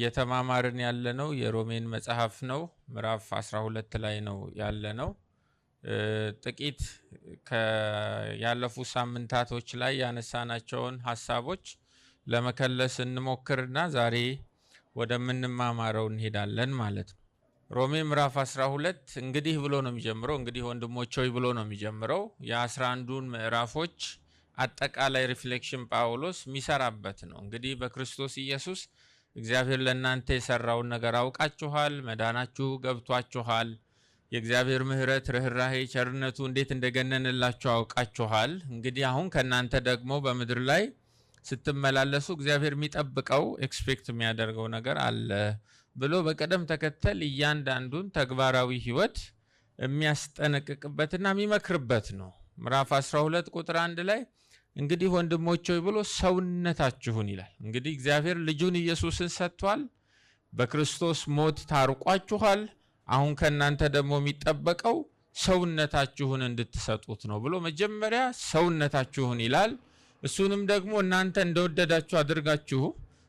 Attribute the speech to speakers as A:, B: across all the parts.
A: እየተማማርን ያለነው የሮሜን መጽሐፍ ነው። ምዕራፍ 12 ላይ ነው ያለነው። ጥቂት ያለፉ ሳምንታቶች ላይ ያነሳናቸውን ሐሳቦች ለመከለስ እንሞክርና ዛሬ ወደምንማማረው እንሄዳለን ማለት ነው። ሮሜ ምዕራፍ 12 እንግዲህ ብሎ ነው የሚጀምረው። እንግዲህ ወንድሞች ሆይ ብሎ ነው የሚጀምረው። የ11ዱን ምዕራፎች አጠቃላይ ሪፍሌክሽን ጳውሎስ የሚሰራበት ነው። እንግዲህ በክርስቶስ ኢየሱስ እግዚአብሔር ለእናንተ የሰራውን ነገር አውቃችኋል፣ መዳናችሁ ገብቷችኋል፣ የእግዚአብሔር ምሕረት ርኅራኄ ቸርነቱ እንዴት እንደገነንላችሁ አውቃችኋል። እንግዲህ አሁን ከእናንተ ደግሞ በምድር ላይ ስትመላለሱ እግዚአብሔር የሚጠብቀው ኤክስፔክት የሚያደርገው ነገር አለ ብሎ በቀደም ተከተል እያንዳንዱን ተግባራዊ ህይወት የሚያስጠነቅቅበትና የሚመክርበት ነው። ምዕራፍ 12 ቁጥር 1 ላይ እንግዲህ ወንድሞች ሆይ ብሎ ሰውነታችሁን ይላል። እንግዲህ እግዚአብሔር ልጁን ኢየሱስን ሰጥቷል። በክርስቶስ ሞት ታርቋችኋል። አሁን ከእናንተ ደግሞ የሚጠበቀው ሰውነታችሁን እንድትሰጡት ነው ብሎ መጀመሪያ ሰውነታችሁን ይላል። እሱንም ደግሞ እናንተ እንደወደዳችሁ አድርጋችሁ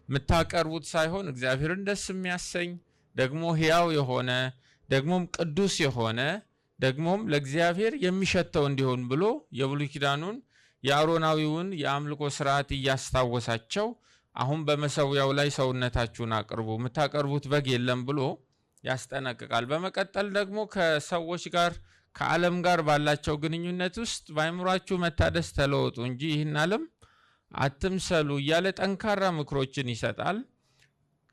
A: የምታቀርቡት ሳይሆን እግዚአብሔርን ደስ የሚያሰኝ ደግሞ ሕያው የሆነ ደግሞም ቅዱስ የሆነ ደግሞም ለእግዚአብሔር የሚሸተው እንዲሆን ብሎ የብሉይ ኪዳኑን የአሮናዊውን የአምልኮ ስርዓት እያስታወሳቸው አሁን በመሰዊያው ላይ ሰውነታችሁን አቅርቡ፣ የምታቀርቡት በግ የለም ብሎ ያስጠነቅቃል። በመቀጠል ደግሞ ከሰዎች ጋር ከዓለም ጋር ባላቸው ግንኙነት ውስጥ በአእምሯችሁ መታደስ ተለወጡ እንጂ ይህን ዓለም አትምሰሉ እያለ ጠንካራ ምክሮችን ይሰጣል።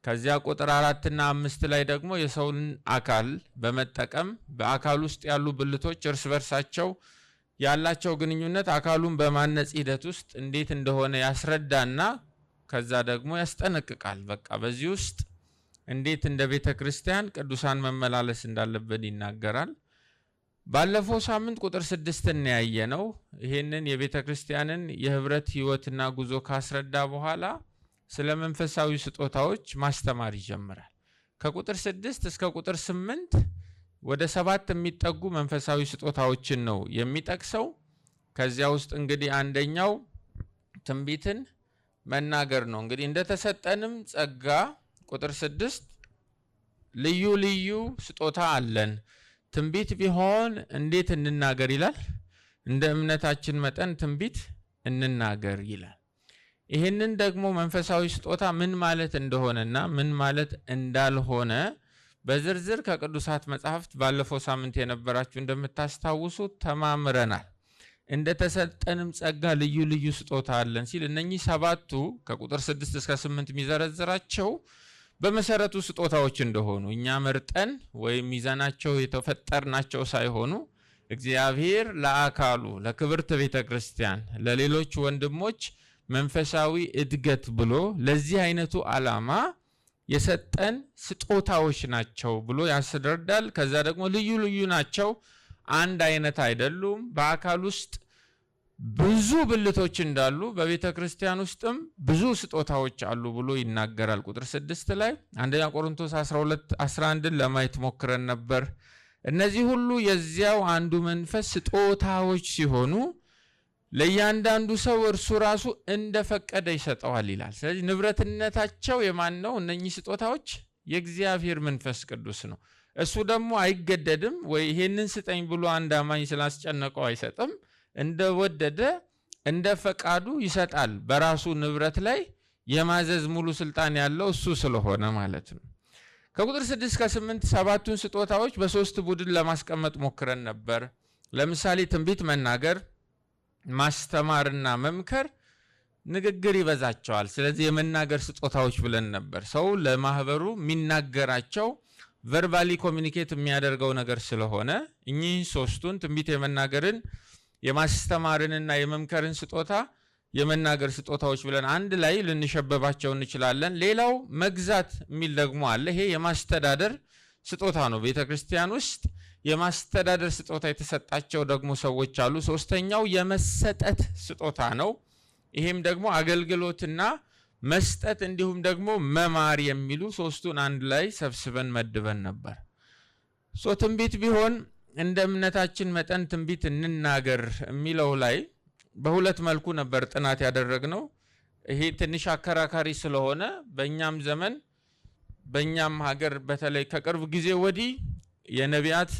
A: ከዚያ ቁጥር 4 እና 5 ላይ ደግሞ የሰውን አካል በመጠቀም በአካል ውስጥ ያሉ ብልቶች እርስ በርሳቸው ያላቸው ግንኙነት አካሉን በማነጽ ሂደት ውስጥ እንዴት እንደሆነ ያስረዳና ከዛ ደግሞ ያስጠነቅቃል። በቃ በዚህ ውስጥ እንዴት እንደ ቤተ ክርስቲያን ቅዱሳን መመላለስ እንዳለብን ይናገራል። ባለፈው ሳምንት ቁጥር 6 እናያየነው። ይሄንን የቤተ ክርስቲያንን የህብረት ህይወትና ጉዞ ካስረዳ በኋላ ስለ መንፈሳዊ ስጦታዎች ማስተማር ይጀምራል። ከቁጥር 6 እስከ ቁጥር 8 ወደ 7 የሚጠጉ መንፈሳዊ ስጦታዎችን ነው የሚጠቅሰው። ከዚያ ውስጥ እንግዲህ አንደኛው ትንቢትን መናገር ነው። እንግዲህ እንደተሰጠንም ጸጋ ቁጥር 6 ልዩ ልዩ ስጦታ አለን፣ ትንቢት ቢሆን እንዴት እንናገር ይላል። እንደ እምነታችን መጠን ትንቢት እንናገር ይላል። ይህንን ደግሞ መንፈሳዊ ስጦታ ምን ማለት እንደሆነና ምን ማለት እንዳልሆነ በዝርዝር ከቅዱሳት መጻሕፍት ባለፈው ሳምንት የነበራችሁ እንደምታስታውሱ ተማምረናል። እንደተሰጠንም ጸጋ ልዩ ልዩ ስጦታ አለን ሲል እነኚህ 7ቱ ከቁጥር 6 እስከ 8 የሚዘረዝራቸው በመሰረቱ ስጦታዎች እንደሆኑ እኛ መርጠን ወይም ይዘናቸው የተፈጠርናቸው ሳይሆኑ እግዚአብሔር ለአካሉ ለክብርት ቤተ ክርስቲያን ለሌሎች ወንድሞች መንፈሳዊ እድገት ብሎ ለዚህ አይነቱ ዓላማ የሰጠን ስጦታዎች ናቸው ብሎ ያስረዳል። ከዛ ደግሞ ልዩ ልዩ ናቸው፣ አንድ አይነት አይደሉም። በአካል ውስጥ ብዙ ብልቶች እንዳሉ በቤተ ክርስቲያን ውስጥም ብዙ ስጦታዎች አሉ ብሎ ይናገራል። ቁጥር 6 ላይ አንደኛ ቆሮንቶስ 12:11 ለማየት ሞክረን ነበር። እነዚህ ሁሉ የዚያው አንዱ መንፈስ ስጦታዎች ሲሆኑ ለእያንዳንዱ ሰው እርሱ ራሱ እንደፈቀደ ይሰጠዋል ይላል። ስለዚህ ንብረትነታቸው የማን ነው? እነኚህ ስጦታዎች የእግዚአብሔር መንፈስ ቅዱስ ነው። እሱ ደግሞ አይገደድም ወይ ይሄንን ስጠኝ ብሎ አንድ አማኝ ስላስጨነቀው አይሰጥም። እንደወደደ እንደ ፈቃዱ ይሰጣል። በራሱ ንብረት ላይ የማዘዝ ሙሉ ስልጣን ያለው እሱ ስለሆነ ማለት ነው። ከቁጥር 6 እስከ 8 7ቱን ስጦታዎች በሶስት ቡድን ለማስቀመጥ ሞክረን ነበር። ለምሳሌ ትንቢት መናገር፣ ማስተማርና መምከር ንግግር ይበዛቸዋል። ስለዚህ የመናገር ስጦታዎች ብለን ነበር። ሰው ለማህበሩ የሚናገራቸው ቨርባሊ ኮሚኒኬት የሚያደርገው ነገር ስለሆነ እኚህ ሶስቱን ትንቢት፣ የመናገርን፣ የማስተማርንና የመምከርን ስጦታ የመናገር ስጦታዎች ብለን አንድ ላይ ልንሸበባቸው እንችላለን። ሌላው መግዛት የሚል ደግሞ አለ። ይሄ የማስተዳደር ስጦታ ነው። ቤተ ክርስቲያን ውስጥ የማስተዳደር ስጦታ የተሰጣቸው ደግሞ ሰዎች አሉ። ሶስተኛው የመሰጠት ስጦታ ነው። ይሄም ደግሞ አገልግሎትና መስጠት እንዲሁም ደግሞ መማር የሚሉ ሶስቱን አንድ ላይ ሰብስበን መድበን ነበር። ትንቢት ቢሆን እንደ እምነታችን መጠን ትንቢት እንናገር የሚለው ላይ በሁለት መልኩ ነበር ጥናት ያደረግነው። ይሄ ትንሽ አከራካሪ ስለሆነ በእኛም ዘመን በእኛም ሀገር በተለይ ከቅርብ ጊዜ ወዲህ የነቢያት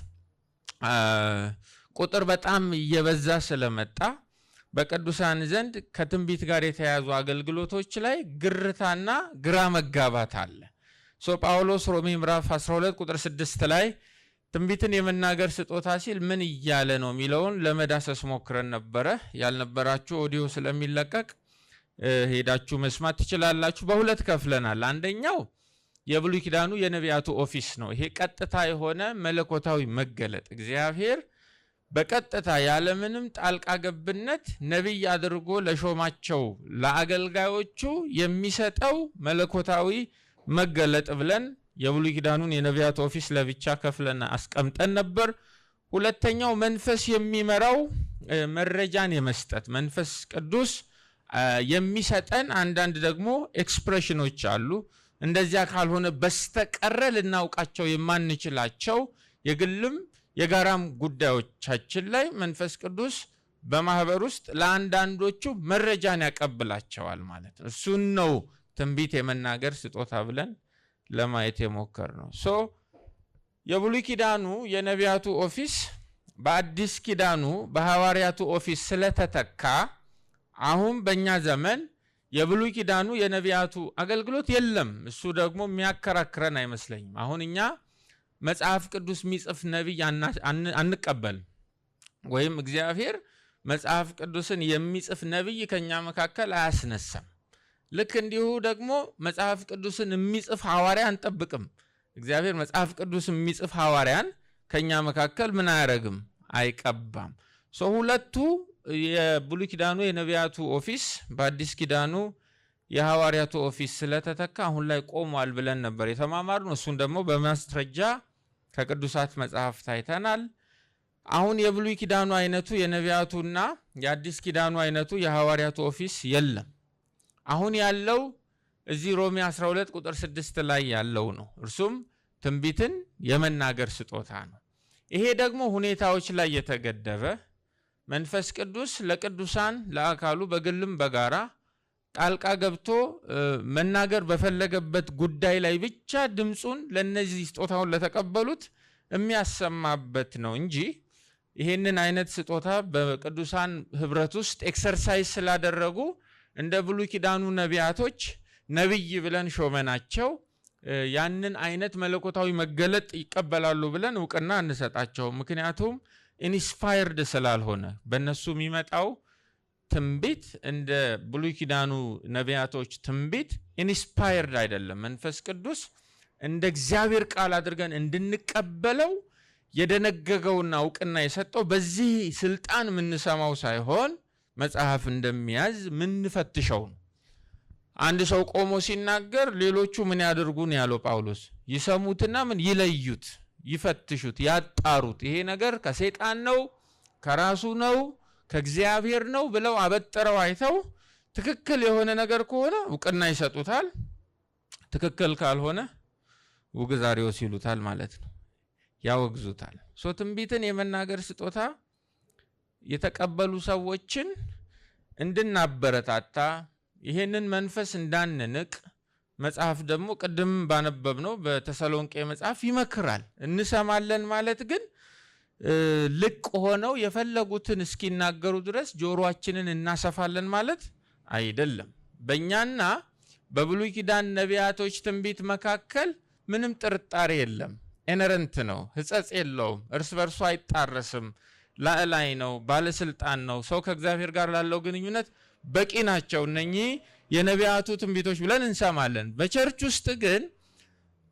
A: ቁጥር በጣም እየበዛ ስለመጣ በቅዱሳን ዘንድ ከትንቢት ጋር የተያዙ አገልግሎቶች ላይ ግርታና ግራ መጋባት አለ። ጳውሎስ ሮሜ ምዕራፍ 12 ቁጥር 6 ላይ ትንቢትን የመናገር ስጦታ ሲል ምን እያለ ነው የሚለውን ለመዳሰስ ሞክረን ነበረ። ያልነበራችሁ ኦዲዮ ስለሚለቀቅ ሄዳችሁ መስማት ትችላላችሁ። በሁለት ከፍለናል። አንደኛው የብሉይ ኪዳኑ የነቢያቱ ኦፊስ ነው። ይሄ ቀጥታ የሆነ መለኮታዊ መገለጥ እግዚአብሔር በቀጥታ ያለምንም ጣልቃ ገብነት ነቢይ አድርጎ ለሾማቸው ለአገልጋዮቹ የሚሰጠው መለኮታዊ መገለጥ ብለን የብሉይ ኪዳኑን የነቢያት ኦፊስ ለብቻ ከፍለን አስቀምጠን ነበር። ሁለተኛው መንፈስ የሚመራው መረጃን የመስጠት መንፈስ ቅዱስ የሚሰጠን አንዳንድ ደግሞ ኤክስፕሬሽኖች አሉ። እንደዚያ ካልሆነ በስተቀር ልናውቃቸው የማንችላቸው የግልም የጋራም ጉዳዮቻችን ላይ መንፈስ ቅዱስ በማህበር ውስጥ ለአንዳንዶቹ መረጃን ያቀብላቸዋል ማለት ነው። እሱን ነው ትንቢት የመናገር ስጦታ ብለን ለማየት የሞከር ነው። የብሉይ ኪዳኑ የነቢያቱ ኦፊስ በአዲስ ኪዳኑ በሐዋርያቱ ኦፊስ ስለተተካ አሁን በእኛ ዘመን የብሉይ ኪዳኑ የነቢያቱ አገልግሎት የለም። እሱ ደግሞ የሚያከራክረን አይመስለኝም። አሁን እኛ መጽሐፍ ቅዱስ የሚጽፍ ነቢይ አንቀበልም፣ ወይም እግዚአብሔር መጽሐፍ ቅዱስን የሚጽፍ ነቢይ ከኛ መካከል አያስነሳም። ልክ እንዲሁ ደግሞ መጽሐፍ ቅዱስን የሚጽፍ ሐዋርያ አንጠብቅም። እግዚአብሔር መጽሐፍ ቅዱስን የሚጽፍ ሐዋርያን ከኛ መካከል ምን አያረግም? አይቀባም። ሁለቱ የብሉይ ኪዳኑ የነቢያቱ ኦፊስ በአዲስ ኪዳኑ የሐዋርያቱ ኦፊስ ስለተተካ አሁን ላይ ቆሟል ብለን ነበር የተማማርነው። እሱን ደግሞ በማስረጃ ከቅዱሳት መጽሐፍት አይተናል። አሁን የብሉይ ኪዳኑ አይነቱ የነቢያቱና የአዲስ ኪዳኑ አይነቱ የሐዋርያቱ ኦፊስ የለም። አሁን ያለው እዚህ ሮሜ 12 ቁጥር 6 ላይ ያለው ነው። እርሱም ትንቢትን የመናገር ስጦታ ነው። ይሄ ደግሞ ሁኔታዎች ላይ የተገደበ መንፈስ ቅዱስ ለቅዱሳን ለአካሉ በግልም በጋራ ጣልቃ ገብቶ መናገር በፈለገበት ጉዳይ ላይ ብቻ ድምፁን ለነዚህ ስጦታውን ለተቀበሉት የሚያሰማበት ነው እንጂ ይሄንን አይነት ስጦታ በቅዱሳን ህብረት ውስጥ ኤክሰርሳይዝ ስላደረጉ እንደ ብሉይ ኪዳኑ ነቢያቶች ነብይ ብለን ሾመናቸው ያንን አይነት መለኮታዊ መገለጥ ይቀበላሉ ብለን እውቅና እንሰጣቸው። ምክንያቱም ኢንስፓየርድ ስላልሆነ በእነሱ የሚመጣው ትንቢት እንደ ብሉይ ኪዳኑ ነቢያቶች ትንቢት ኢንስፓየርድ አይደለም። መንፈስ ቅዱስ እንደ እግዚአብሔር ቃል አድርገን እንድንቀበለው የደነገገውና እውቅና የሰጠው በዚህ ስልጣን የምንሰማው ሳይሆን መጽሐፍ እንደሚያዝ ምንፈትሸው ነው። አንድ ሰው ቆሞ ሲናገር ሌሎቹ ምን ያደርጉን ያለው ጳውሎስ? ይሰሙትና ምን ይለዩት፣ ይፈትሹት፣ ያጣሩት። ይሄ ነገር ከሰይጣን ነው፣ ከራሱ ነው፣ ከእግዚአብሔር ነው ብለው አበጥረው አይተው ትክክል የሆነ ነገር ከሆነ እውቅና ይሰጡታል። ትክክል ካልሆነ ውግዛሪዎስ ይሉታል ማለት ነው፣ ያወግዙታል። ትንቢትን የመናገር ስጦታ የተቀበሉ ሰዎችን እንድናበረታታ ይሄንን መንፈስ እንዳንንቅ መጽሐፍ ደግሞ ቅድም ባነበብነው በተሰሎንቄ መጽሐፍ ይመክራል። እንሰማለን ማለት ግን ልቅ ሆነው የፈለጉትን እስኪናገሩ ድረስ ጆሮአችንን እናሰፋለን ማለት አይደለም። በእኛና በብሉይ ኪዳን ነቢያቶች ትንቢት መካከል ምንም ጥርጣሬ የለም። ኢነረንት ነው፣ ሕጸጽ የለውም፣ እርስ በርሱ አይጣረስም፣ ላዕላይ ነው፣ ባለስልጣን ነው። ሰው ከእግዚአብሔር ጋር ላለው ግንኙነት በቂ ናቸው እነኚህ የነቢያቱ ትንቢቶች ብለን እንሰማለን። በቸርች ውስጥ ግን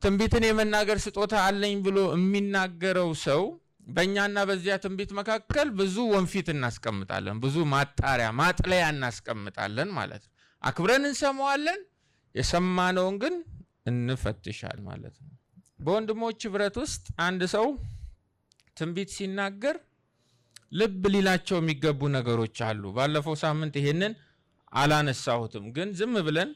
A: ትንቢትን የመናገር ስጦታ አለኝ ብሎ የሚናገረው ሰው በእኛና በዚያ ትንቢት መካከል ብዙ ወንፊት እናስቀምጣለን፣ ብዙ ማጣሪያ ማጥለያ እናስቀምጣለን ማለት ነው። አክብረን እንሰማዋለን፣ የሰማነውን ግን እንፈትሻል ማለት ነው። በወንድሞች ህብረት ውስጥ አንድ ሰው ትንቢት ሲናገር ልብ ሊላቸው የሚገቡ ነገሮች አሉ። ባለፈው ሳምንት ይሄንን አላነሳሁትም፣ ግን ዝም ብለን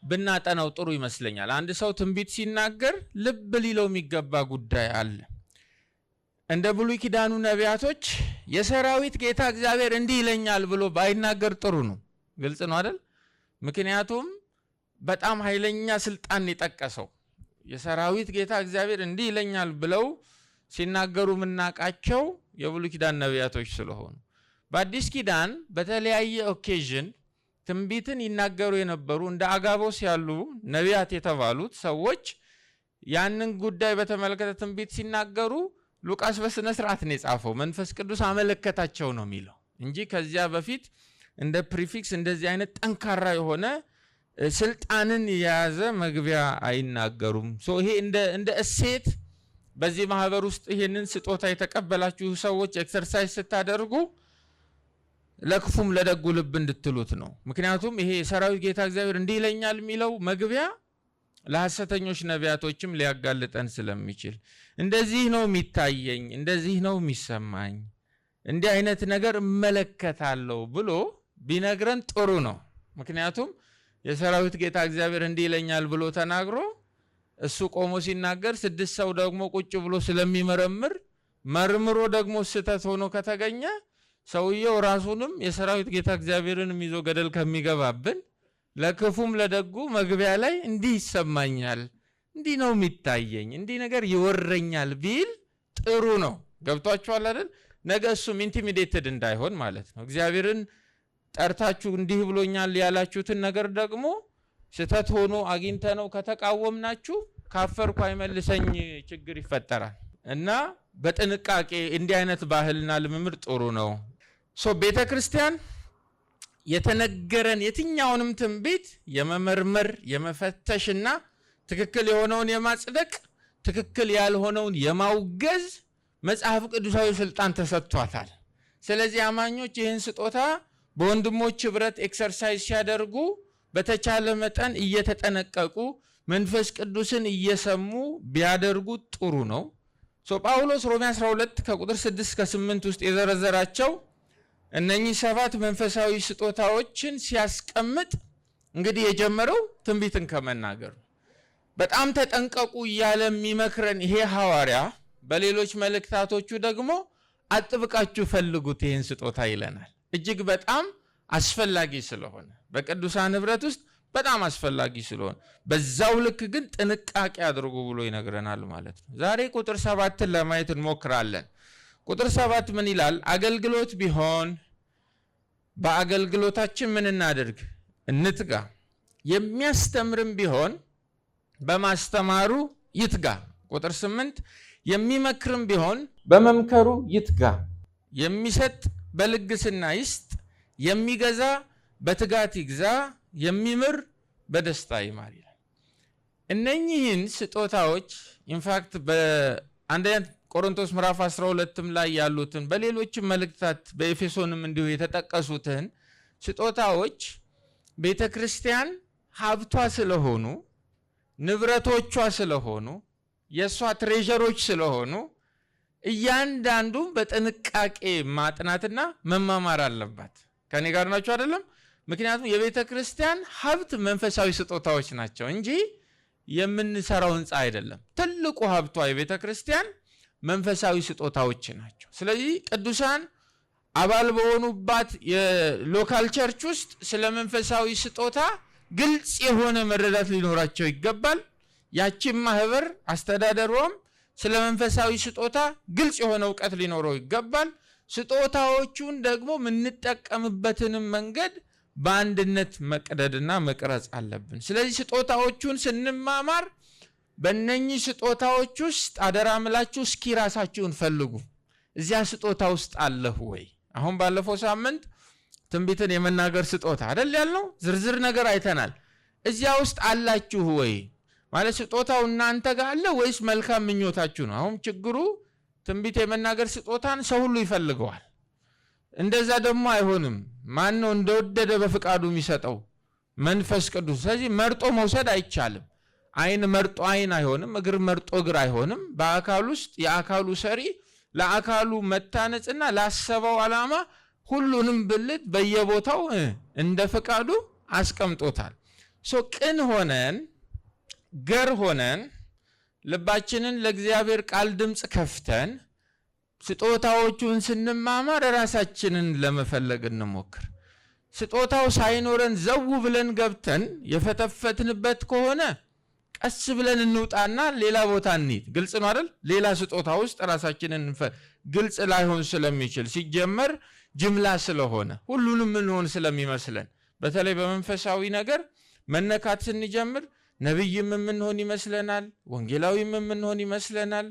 A: ብናጠናው ጥሩ ይመስለኛል። አንድ ሰው ትንቢት ሲናገር ልብ ሊለው የሚገባ ጉዳይ አለ። እንደ ብሉይ ኪዳኑ ነቢያቶች የሰራዊት ጌታ እግዚአብሔር እንዲህ ይለኛል ብሎ ባይናገር ጥሩ ነው። ግልጽ ነው አይደል? ምክንያቱም በጣም ኃይለኛ ስልጣን የጠቀሰው የሰራዊት ጌታ እግዚአብሔር እንዲህ ይለኛል ብለው ሲናገሩ ምናቃቸው የብሉይ ኪዳን ነቢያቶች ስለሆኑ በአዲስ ኪዳን በተለያየ ኦኬዥን ትንቢትን ይናገሩ የነበሩ እንደ አጋቦስ ያሉ ነቢያት የተባሉት ሰዎች ያንን ጉዳይ በተመለከተ ትንቢት ሲናገሩ ሉቃስ በስነ ስርዓት ነው የጻፈው። መንፈስ ቅዱስ አመለከታቸው ነው የሚለው እንጂ ከዚያ በፊት እንደ ፕሪፊክስ እንደዚህ አይነት ጠንካራ የሆነ ስልጣንን የያዘ መግቢያ አይናገሩም። ይሄ እንደ እሴት በዚህ ማህበር ውስጥ ይሄንን ስጦታ የተቀበላችሁ ሰዎች ኤክሰርሳይዝ ስታደርጉ ለክፉም ለደጉ ልብ እንድትሉት ነው። ምክንያቱም ይሄ የሰራዊት ጌታ እግዚአብሔር እንዲህ ይለኛል የሚለው መግቢያ ለሐሰተኞች ነቢያቶችም ሊያጋልጠን ስለሚችል እንደዚህ ነው የሚታየኝ፣ እንደዚህ ነው የሚሰማኝ፣ እንዲህ አይነት ነገር እመለከታለሁ ብሎ ቢነግረን ጥሩ ነው። ምክንያቱም የሰራዊት ጌታ እግዚአብሔር እንዲህ ይለኛል ብሎ ተናግሮ እሱ ቆሞ ሲናገር 6 ሰው ደግሞ ቁጭ ብሎ ስለሚመረምር መርምሮ ደግሞ ስህተት ሆኖ ከተገኘ ሰውየው ራሱንም የሰራዊት ጌታ እግዚአብሔርንም ይዞ ገደል ከሚገባብን ለክፉም ለደጉ መግቢያ ላይ እንዲህ ይሰማኛል፣ እንዲህ ነው የሚታየኝ፣ እንዲህ ነገር ይወረኛል ቢል ጥሩ ነው። ገብቷችኋል አይደል? ነገ እሱም ኢንቲሚዴትድ እንዳይሆን ማለት ነው። እግዚአብሔርን ጠርታችሁ እንዲህ ብሎኛል ያላችሁትን ነገር ደግሞ ስህተት ሆኖ አግኝተነው ከተቃወምናችሁ ካፈርኩ አይመልሰኝ ችግር ይፈጠራል እና በጥንቃቄ እንዲህ አይነት ባህልና ልምምድ ጥሩ ነው። ቤተክርስቲያን የተነገረን የትኛውንም ትንቢት የመመርመር የመፈተሽና ትክክል የሆነውን የማጽደቅ ትክክል ያልሆነውን የማውገዝ መጽሐፍ ቅዱሳዊ ስልጣን ተሰጥቷታል። ስለዚህ አማኞች ይህን ስጦታ በወንድሞች ህብረት ኤክሰርሳይዝ ሲያደርጉ በተቻለ መጠን እየተጠነቀቁ መንፈስ ቅዱስን እየሰሙ ቢያደርጉ ጥሩ ነው። ጳውሎስ ሮሜ 12 ከቁጥር 6 እስከ 8 ውስጥ የዘረዘራቸው እነኚህ 7 መንፈሳዊ ስጦታዎችን ሲያስቀምጥ እንግዲህ የጀመረው ትንቢትን ከመናገር በጣም ተጠንቀቁ እያለ የሚመክረን ይሄ ሐዋርያ በሌሎች መልእክታቶቹ ደግሞ አጥብቃችሁ ፈልጉት ይህን ስጦታ ይለናል። እጅግ በጣም አስፈላጊ ስለሆነ በቅዱሳን ህብረት ውስጥ በጣም አስፈላጊ ስለሆነ በዛው ልክ ግን ጥንቃቄ አድርጉ ብሎ ይነግረናል ማለት ነው። ዛሬ ቁጥር 7ን ለማየት እንሞክራለን። ቁጥር 7 ምን ይላል? አገልግሎት ቢሆን በአገልግሎታችን ምን እናድርግ? እንትጋ። የሚያስተምርም ቢሆን በማስተማሩ ይትጋ። ቁጥር 8 የሚመክርም ቢሆን በመምከሩ ይትጋ። የሚሰጥ በልግስና ይስጥ፣ የሚገዛ በትጋት ይግዛ፣ የሚምር በደስታ ይማር ይላል። እነኚህን ስጦታዎች ኢንፋክት በአንደኛ ቆሮንቶስ ምዕራፍ 12ም ላይ ያሉትን በሌሎችም መልእክታት በኤፌሶንም እንዲሁ የተጠቀሱትን ስጦታዎች ቤተክርስቲያን ሀብቷ ስለሆኑ ንብረቶቿ ስለሆኑ የሷ ትሬዠሮች ስለሆኑ እያንዳንዱ በጥንቃቄ ማጥናትና መማማር አለባት። ከኔ ጋር ናችሁ አይደለም? ምክንያቱም የቤተክርስቲያን ሀብት መንፈሳዊ ስጦታዎች ናቸው እንጂ የምንሰራው ህንጻ አይደለም። ትልቁ ሀብቷ የቤተክርስቲያን መንፈሳዊ ስጦታዎች ናቸው። ስለዚህ ቅዱሳን አባል በሆኑባት የሎካል ቸርች ውስጥ ስለ መንፈሳዊ ስጦታ ግልጽ የሆነ መረዳት ሊኖራቸው ይገባል። ያቺም ማህበር አስተዳደሯም ስለ መንፈሳዊ ስጦታ ግልጽ የሆነ ዕውቀት ሊኖረው ይገባል። ስጦታዎቹን ደግሞ የምንጠቀምበትንም መንገድ በአንድነት መቅደድና መቅረጽ አለብን። ስለዚህ ስጦታዎቹን ስንማማር በእነኚህ ስጦታዎች ውስጥ አደራ ምላችሁ እስኪ ራሳችሁን ፈልጉ። እዚያ ስጦታ ውስጥ አለሁ ወይ? አሁን ባለፈው ሳምንት ትንቢትን የመናገር ስጦታ አይደል ያልነው? ዝርዝር ነገር አይተናል። እዚያ ውስጥ አላችሁ ወይ? ማለት ስጦታው እናንተ ጋር አለ ወይስ መልካም ምኞታችሁ ነው? አሁን ችግሩ ትንቢት የመናገር ስጦታን ሰው ሁሉ ይፈልገዋል። እንደዛ ደግሞ አይሆንም። ማን ነው እንደወደደ በፍቃዱ የሚሰጠው? መንፈስ ቅዱስ። ስለዚህ መርጦ መውሰድ አይቻልም። አይን መርጦ አይን አይሆንም፣ እግር መርጦ እግር አይሆንም። በአካል ውስጥ የአካሉ ሰሪ ለአካሉ መታነጽና ላሰበው ዓላማ ሁሉንም ብልት በየቦታው እንደ ፍቃዱ አስቀምጦታል። ቅን ሆነን ገር ሆነን ልባችንን ለእግዚአብሔር ቃል ድምፅ ከፍተን ስጦታዎቹን ስንማማር ራሳችንን ለመፈለግ እንሞክር። ስጦታው ሳይኖረን ዘው ብለን ገብተን የፈተፈትንበት ከሆነ ቀስ ብለን እንውጣና ሌላ ቦታ እንሂድ። ግልጽ ነው አይደል? ሌላ ስጦታ ውስጥ ራሳችንን ግልጽ ላይሆን ስለሚችል ሲጀመር ጅምላ ስለሆነ ሁሉንም እንሆን ስለሚመስለን በተለይ በመንፈሳዊ ነገር መነካት ስንጀምር ነብይም የምንሆን ይመስለናል፣ ወንጌላዊም የምንሆን ይመስለናል፣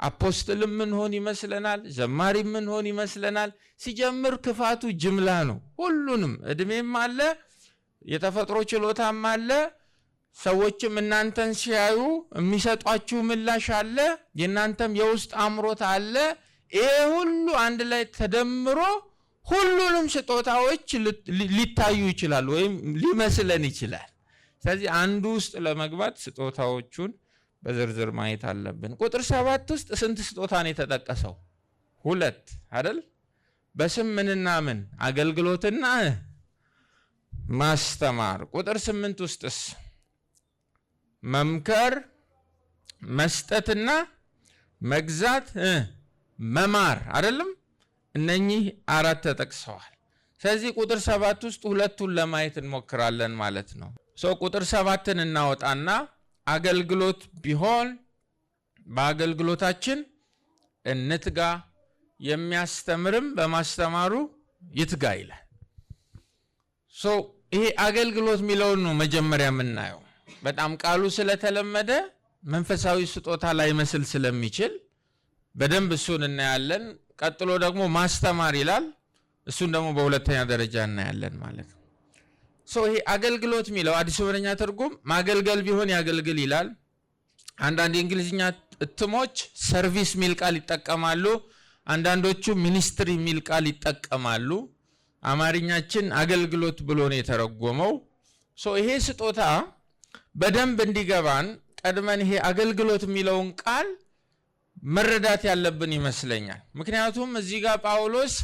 A: አፖስትልም የምንሆን ይመስለናል፣ ዘማሪም የምንሆን ይመስለናል። ሲጀምር ክፋቱ ጅምላ ነው። ሁሉንም እድሜም አለ፣ የተፈጥሮ ችሎታም አለ። ሰዎችም እናንተን ሲያዩ የሚሰጧችሁ ምላሽ አለ፣ የእናንተም የውስጥ አምሮት አለ። ይሄ ሁሉ አንድ ላይ ተደምሮ ሁሉንም ስጦታዎች ሊታዩ ይችላል ወይም ሊመስለን ይችላል። ስለዚህ አንዱ ውስጥ ለመግባት ስጦታዎቹን በዝርዝር ማየት አለብን። ቁጥር 7 ውስጥ ስንት ስጦታ ነው የተጠቀሰው? 2 አይደል? በስም ምንና ምን? አገልግሎትና ማስተማር። ቁጥር 8 ውስጥስ መምከር፣ መስጠትና መግዛት፣ መማር አይደለም? እነኚህ 4 ተጠቅሰዋል። ስለዚህ ቁጥር 7 ውስጥ ሁለቱን ለማየት እንሞክራለን ማለት ነው። ቁጥር 7ን እናወጣና አገልግሎት ቢሆን በአገልግሎታችን እንትጋ፣ የሚያስተምርም በማስተማሩ ይትጋ ይላል። ይሄ አገልግሎት የሚለውን ነው መጀመሪያ የምናየው። በጣም ቃሉ ስለተለመደ መንፈሳዊ ስጦታ ላይ መስል ስለሚችል በደንብ እሱን እናያለን። ቀጥሎ ደግሞ ማስተማር ይላል። እሱን ደግሞ በሁለተኛ ደረጃ እናያለን ማለት ነው። ይሄ አገልግሎት የሚለው አዲስ ወደኛ ትርጉም ማገልገል ቢሆን ያገልግል ይላል። አንዳንድ የእንግሊዝኛ እትሞች ሰርቪስ ሚል ቃል ይጠቀማሉ፣ አንዳንዶቹ ሚኒስትሪ ሚል ቃል ይጠቀማሉ። አማርኛችን አገልግሎት ብሎ ነው የተረጎመው። ይሄ ስጦታ በደንብ እንዲገባን ቀድመን ይሄ አገልግሎት የሚለውን ቃል መረዳት ያለብን ይመስለኛል። ምክንያቱም እዚህ ጋር ጳውሎስ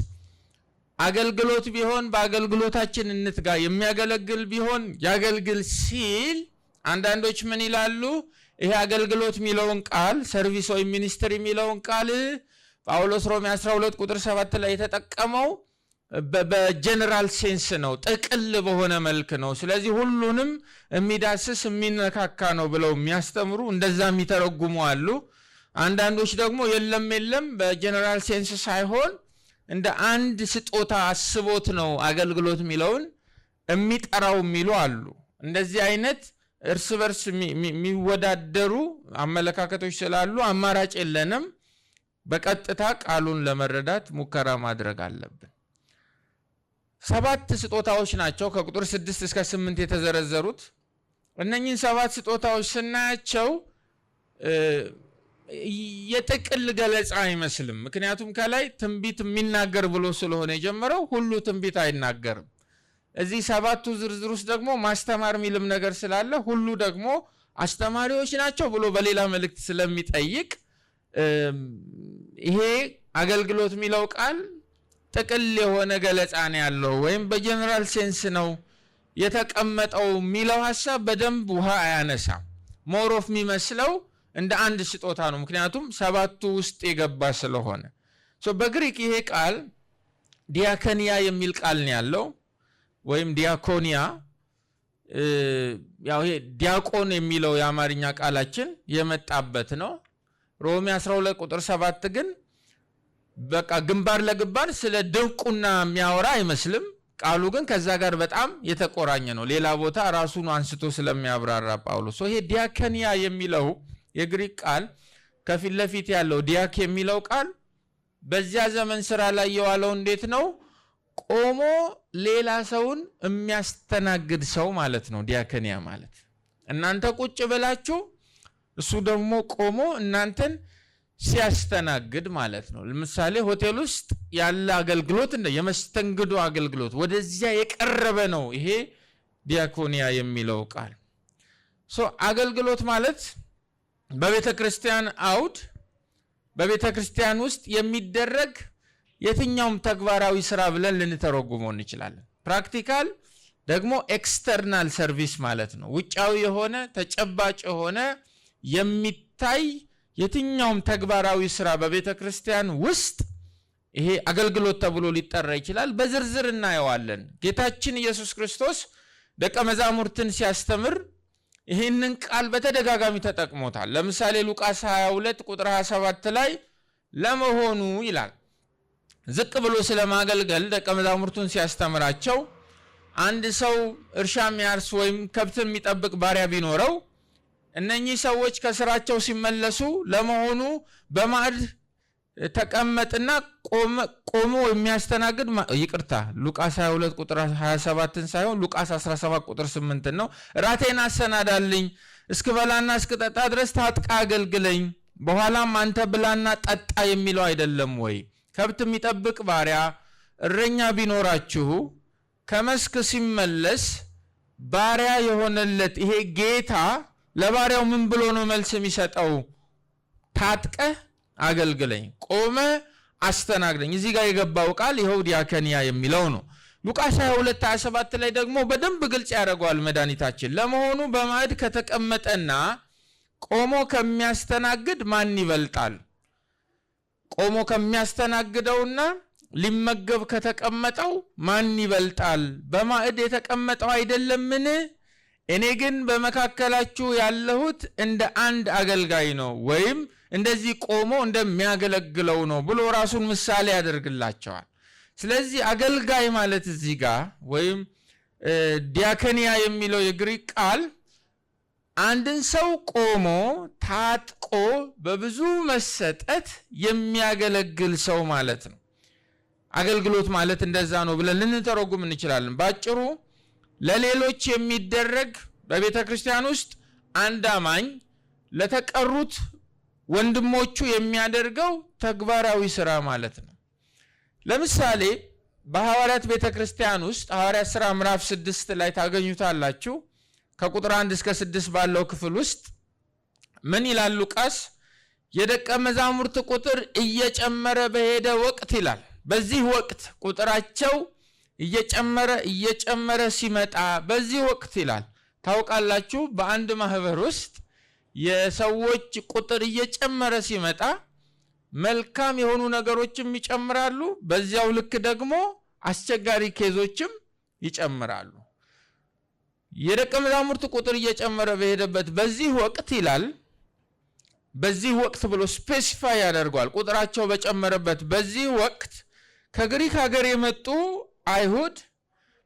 A: አገልግሎት ቢሆን በአገልግሎታችን እንትጋ፣ የሚያገለግል ቢሆን ያገልግል ሲል አንዳንዶች ምን ይላሉ? ይሄ አገልግሎት የሚለውን ቃል ሰርቪስ ወይ ሚኒስትሪ የሚለውን ቃል ጳውሎስ ሮሜ 12 ቁጥር 7 ላይ የተጠቀመው በጀነራል ሴንስ ነው፣ ጥቅል በሆነ መልክ ነው። ስለዚህ ሁሉንም የሚዳስስ የሚነካካ ነው ብለው የሚያስተምሩ እንደዛ የሚተረጉሙ አሉ። አንዳንዶች ደግሞ የለም በጀነራል ሴንስ ሳይሆን እንደ አንድ ስጦታ አስቦት ነው አገልግሎት የሚለውን የሚጠራው የሚሉ አሉ። እንደዚህ አይነት እርስ በርስ የሚወዳደሩ አመለካከቶች ስላሉ አማራጭ የለንም። በቀጥታ ቃሉን ለመረዳት ሙከራ ማድረግ አለብን። 7 ስጦታዎች ናቸው ከቁጥር 6 እስከ 8 የተዘረዘሩት። እነኚህን 7 ስጦታዎች ስናያቸው የጥቅል ገለጻ አይመስልም። ምክንያቱም ከላይ ትንቢት የሚናገር ብሎ ስለሆነ የጀመረው ሁሉ ትንቢት አይናገርም። እዚህ 7ቱ ዝርዝር ውስጥ ደግሞ ማስተማር የሚልም ነገር ስላለ ሁሉ ደግሞ አስተማሪዎች ናቸው ብሎ በሌላ መልእክት ስለሚጠይቅ ይሄ አገልግሎት የሚለው ቃል ጥቅል የሆነ ገለጻ ነው ያለው ወይም በጀነራል ሴንስ ነው የተቀመጠው የሚለው ሐሳብ በደንብ ውሃ አያነሳም። ሞሮፍ የሚመስለው እንደ አንድ ስጦታ ነው፣ ምክንያቱም 7ቱ ውስጥ የገባ ስለሆነ። በግሪክ ይሄ ቃል ዲያኮኒያ የሚል ቃል ነው ያለው ወይም ዲያኮኒያ። ያው ይሄ ዲያቆን የሚለው የአማርኛ ቃላችን የመጣበት ነው። ሮሜ 12 ቁጥር 7 ግን በቃ ግንባር ለግንባር ስለ ድንቁና የሚያወራ አይመስልም። ቃሉ ግን ከዛ ጋር በጣም የተቆራኘ ነው። ሌላ ቦታ ራሱን አንስቶ ስለሚያብራራ ጳውሎስ ይሄ ዲያኮኒያ የሚለው የግሪክ ቃል ከፊት ለፊት ያለው ዲያክ የሚለው ቃል በዚያ ዘመን ስራ ላይ የዋለው እንዴት ነው? ቆሞ ሌላ ሰውን የሚያስተናግድ ሰው ማለት ነው። ዲያኮኒያ ማለት እናንተ ቁጭ ብላችሁ እሱ ደግሞ ቆሞ እናንተን ሲያስተናግድ ማለት ነው። ለምሳሌ ሆቴል ውስጥ ያለ አገልግሎት እንደ የመስተንግዶ አገልግሎት ወደዚያ የቀረበ ነው ይሄ ዲያኮኒያ የሚለው ቃል። አገልግሎት ማለት በቤተ ክርስቲያን አውድ በቤተ ክርስቲያን ውስጥ የሚደረግ የትኛውም ተግባራዊ ስራ ብለን ልንተረጉመው እንችላለን። ፕራክቲካል ደግሞ ኤክስተርናል ሰርቪስ ማለት ነው። ውጫዊ የሆነ ተጨባጭ የሆነ የሚታይ የትኛውም ተግባራዊ ስራ በቤተ ክርስቲያን ውስጥ ይሄ አገልግሎት ተብሎ ሊጠራ ይችላል። በዝርዝር እናየዋለን። ጌታችን ኢየሱስ ክርስቶስ ደቀ መዛሙርትን ሲያስተምር ይህንን ቃል በተደጋጋሚ ተጠቅሞታል። ለምሳሌ ሉቃስ 22 ቁጥር 27 ላይ ለመሆኑ ይላል ዝቅ ብሎ ስለማገልገል ደቀ መዛሙርቱን ሲያስተምራቸው አንድ ሰው እርሻ የሚያርስ ወይም ከብት የሚጠብቅ ባሪያ ቢኖረው እነኚህ ሰዎች ከስራቸው ሲመለሱ ለመሆኑ በማዕድ ተቀመጥና ቆሞ የሚያስተናግድ ይቅርታ ሉቃስ 22 ቁጥር 27ን ሳይሆን ሉቃስ 17 ቁጥር 8 ነው። ራቴን አሰናዳልኝ እስክበላና እስክጠጣ ድረስ ታጥቃ አገልግለኝ በኋላም አንተ ብላና ጠጣ የሚለው አይደለም ወይ? ከብት የሚጠብቅ ባሪያ እረኛ ቢኖራችሁ ከመስክ ሲመለስ ባሪያ የሆነለት ይሄ ጌታ ለባሪያው ምን ብሎ ነው መልስ የሚሰጠው? ታጥቀህ አገልግለኝ፣ ቆመ አስተናግደኝ። እዚህ ጋር የገባው ቃል ይኸው ዲያከንያ የሚለው ነው። ሉቃስ 22:27 ላይ ደግሞ በደንብ ግልጽ ያደርገዋል መድኃኒታችን። ለመሆኑ በማዕድ ከተቀመጠና ቆሞ ከሚያስተናግድ ማን ይበልጣል? ቆሞ ከሚያስተናግደውና ሊመገብ ከተቀመጠው ማን ይበልጣል? በማዕድ የተቀመጠው አይደለምን? እኔ ግን በመካከላችሁ ያለሁት እንደ አንድ አገልጋይ ነው ወይም እንደዚህ ቆሞ እንደሚያገለግለው ነው ብሎ ራሱን ምሳሌ ያደርግላቸዋል። ስለዚህ አገልጋይ ማለት እዚህ ጋር ወይም ዲያከንያ የሚለው የግሪክ ቃል አንድን ሰው ቆሞ ታጥቆ በብዙ መሰጠት የሚያገለግል ሰው ማለት ነው። አገልግሎት ማለት እንደዛ ነው ብለን ልንተረጉም እንችላለን። ባጭሩ ለሌሎች የሚደረግ በቤተ ክርስቲያን ውስጥ አንድ አማኝ ለተቀሩት ወንድሞቹ የሚያደርገው ተግባራዊ ስራ ማለት ነው። ለምሳሌ በሐዋርያት ቤተ ክርስቲያን ውስጥ ሐዋርያት ሥራ ምዕራፍ 6 ላይ ታገኙታላችሁ። ከቁጥር 1 እስከ 6 ባለው ክፍል ውስጥ ምን ይላል ሉቃስ? የደቀ መዛሙርት ቁጥር እየጨመረ በሄደ ወቅት ይላል። በዚህ ወቅት ቁጥራቸው እየጨመረ ሲመጣ በዚህ ወቅት ይላል። ታውቃላችሁ በአንድ ማህበር ውስጥ የሰዎች ቁጥር እየጨመረ ሲመጣ መልካም የሆኑ ነገሮችም ይጨምራሉ፣ በዚያው ልክ ደግሞ አስቸጋሪ ኬዞችም ይጨምራሉ። የደቀ መዛሙርት ቁጥር እየጨመረ በሄደበት በዚህ ወቅት ይላል። በዚህ ወቅት ብሎ ስፔሲፋይ ያደርገዋል። ቁጥራቸው በጨመረበት በዚህ ወቅት ከግሪክ ሀገር የመጡ አይሁድ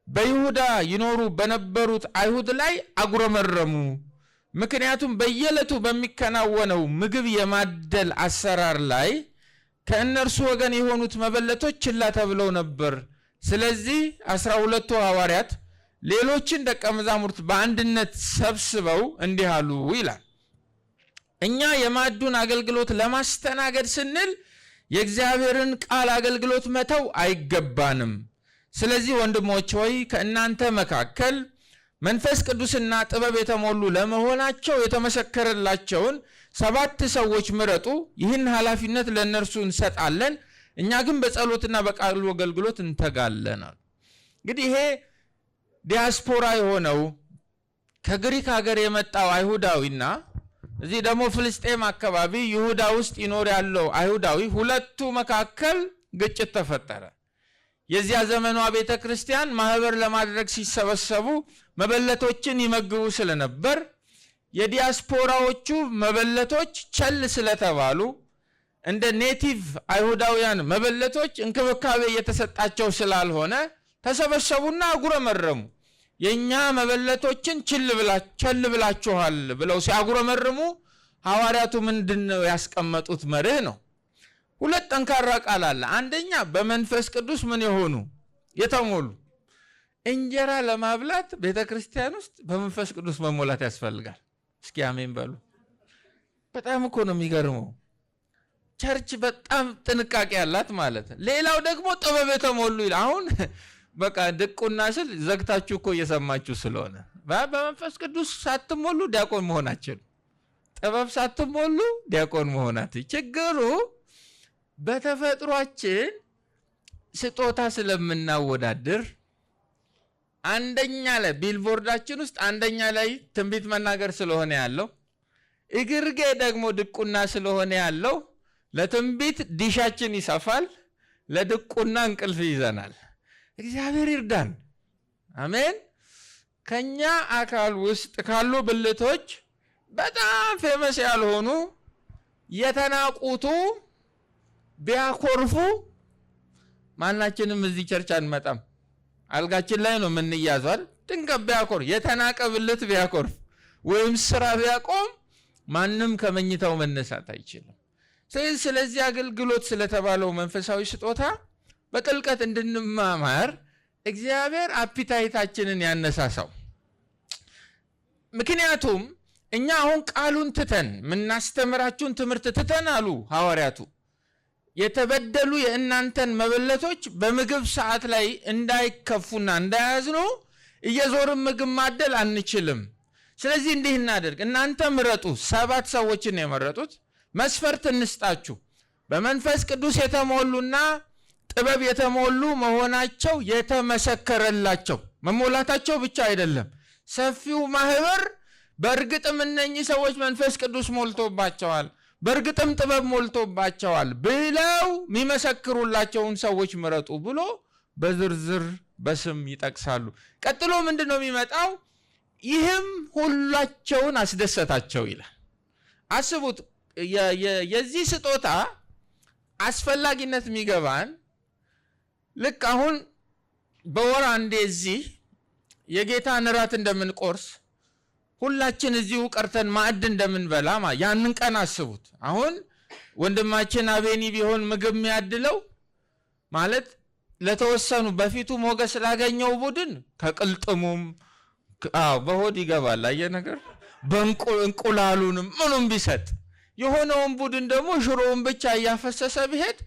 A: በይሁዳ ይኖሩ በነበሩት አይሁድ ላይ አጉረመረሙ። ምክንያቱም በየዕለቱ በሚከናወነው ምግብ የማደል አሰራር ላይ ከእነርሱ ወገን የሆኑት መበለቶች ችላ ተብለው ነበር። ስለዚህ 12ቱ ሐዋርያት ሌሎችን ደቀ መዛሙርት በአንድነት ሰብስበው እንዲህ አሉ ይላል። እኛ የማዕዱን አገልግሎት ለማስተናገድ ስንል የእግዚአብሔርን ቃል አገልግሎት መተው አይገባንም። ስለዚህ ወንድሞች ሆይ ከእናንተ መካከል መንፈስ ቅዱስና ጥበብ የተሞሉ ለመሆናቸው የተመሰከረላቸውን 7 ሰዎች ምረጡ፣ ይህን ኃላፊነት ለእነርሱ እንሰጣለን፣ እኛ ግን በጸሎትና በቃሉ አገልግሎት እንተጋለን። እንግዲህ ይሄ ዲያስፖራ የሆነው ከግሪክ ሀገር የመጣው አይሁዳዊና እዚህ ደግሞ ፍልስጤም አካባቢ ይሁዳ ውስጥ ይኖር ያለው አይሁዳዊ ሁለቱ መካከል ግጭት ተፈጠረ። የዚያ ዘመኗ ቤተ ክርስቲያን ማህበር ለማድረግ ሲሰበሰቡ መበለቶችን ይመግቡ ስለነበር የዲያስፖራዎቹ መበለቶች ቸል ስለተባሉ እንደ ኔቲቭ አይሁዳውያን መበለቶች እንክብካቤ እየተሰጣቸው ስላልሆነ ተሰበሰቡና አጉረመረሙ። የኛ መበለቶችን ቸል ብላችኋል ብለው ሲያጉረመርሙ ሐዋርያቱ ምንድነው ያስቀመጡት መርህ ነው። ሁለት ጠንካራ ቃል አለ። አንደኛ በመንፈስ ቅዱስ ምን የሆኑ የተሞሉ። እንጀራ ለማብላት ቤተክርስቲያን ውስጥ በመንፈስ ቅዱስ መሞላት ያስፈልጋል። እስኪ አሜን በሉ። በጣም እኮ ነው የሚገርመው። ቸርች በጣም ጥንቃቄ ያላት ማለት። ሌላው ደግሞ ጥበብ የተሞሉ ይላል። አሁን በቃ ድቁና ስል ዘግታችሁ እኮ እየሰማችሁ ስለሆነ በመንፈስ ቅዱስ ሳትሞሉ ዲያቆን መሆናችሁ፣ ጥበብ ሳትሞሉ ዲያቆን መሆናችሁ። ችግሩ በተፈጥሯችን ስጦታ ስለምናወዳድር አንደኛ ላይ ቢልቦርዳችን ውስጥ አንደኛ ላይ ትንቢት መናገር ስለሆነ ያለው፣ እግርጌ ደግሞ ድቁና ስለሆነ ያለው ለትንቢት ዲሻችን ይሰፋል፣ ለድቁና እንቅልፍ ይዘናል። እግዚአብሔር ይርዳን። አሜን። ከኛ አካል ውስጥ ካሉ ብልቶች በጣም ፌመስ ያልሆኑ የተናቁቱ ቢያኮርፉ ማናችንም እዚህ ቸርች አንመጣም። አልጋችን ላይ ነው የምንያዘው። ድንገት ቢያኮርፍ የተናቀ ብልት ቢያኮርፍ ወይም ስራ ቢያቆም ማንም ከመኝታው መነሳት አይችልም። ስለዚህ አገልግሎት ስለተባለው መንፈሳዊ ስጦታ በጥልቀት እንድንማማር እግዚአብሔር አፒታይታችንን ያነሳሳው። ምክንያቱም እኛ አሁን ቃሉን ትተን ምናስተምራችሁን ትምህርት ትተን አሉ ሐዋርያቱ የተበደሉ የእናንተን መበለቶች በምግብ ሰዓት ላይ እንዳይከፉና እንዳያዝኑ እየዞርን ምግብ ማደል አንችልም። ስለዚህ እንዲህ እናደርግ፣ እናንተ ምረጡ። 7 ሰዎችን ነው የመረጡት። መስፈርት እንስጣችሁ። በመንፈስ ቅዱስ የተሞሉና ጥበብ የተሞሉ መሆናቸው የተመሰከረላቸው፣ መሞላታቸው ብቻ አይደለም። ሰፊው ማህበር በእርግጥም እነኚህ ሰዎች መንፈስ ቅዱስ ሞልቶባቸዋል፣ በእርግጥም ጥበብ ሞልቶባቸዋል ብለው የሚመሰክሩላቸውን ሰዎች ምረጡ ብሎ በዝርዝር በስም ይጠቅሳሉ። ቀጥሎ ምንድነው የሚመጣው? ይህም ሁላቸውን አስደሰታቸው ይላል። አስቡት፣ የዚህ ስጦታ አስፈላጊነት የሚገባን ልክ አሁን በወር አንዴ እዚህ የጌታን እራት እንደምንቆርስ ሁላችን እዚሁ ቀርተን ማዕድ እንደምንበላ ያንን ቀን አስቡት። አሁን ወንድማችን አቤኒ ቢሆን ምግብ የሚያድለው ማለት ለተወሰኑ በፊቱ ሞገስ ላገኘው ቡድን ከቅልጥሙም በሆድ ይገባል። አየ ነገር በእንቁላሉንም ምኑም ቢሰጥ የሆነውን ቡድን ደግሞ ሽሮውን ብቻ እያፈሰሰ ቢሄድ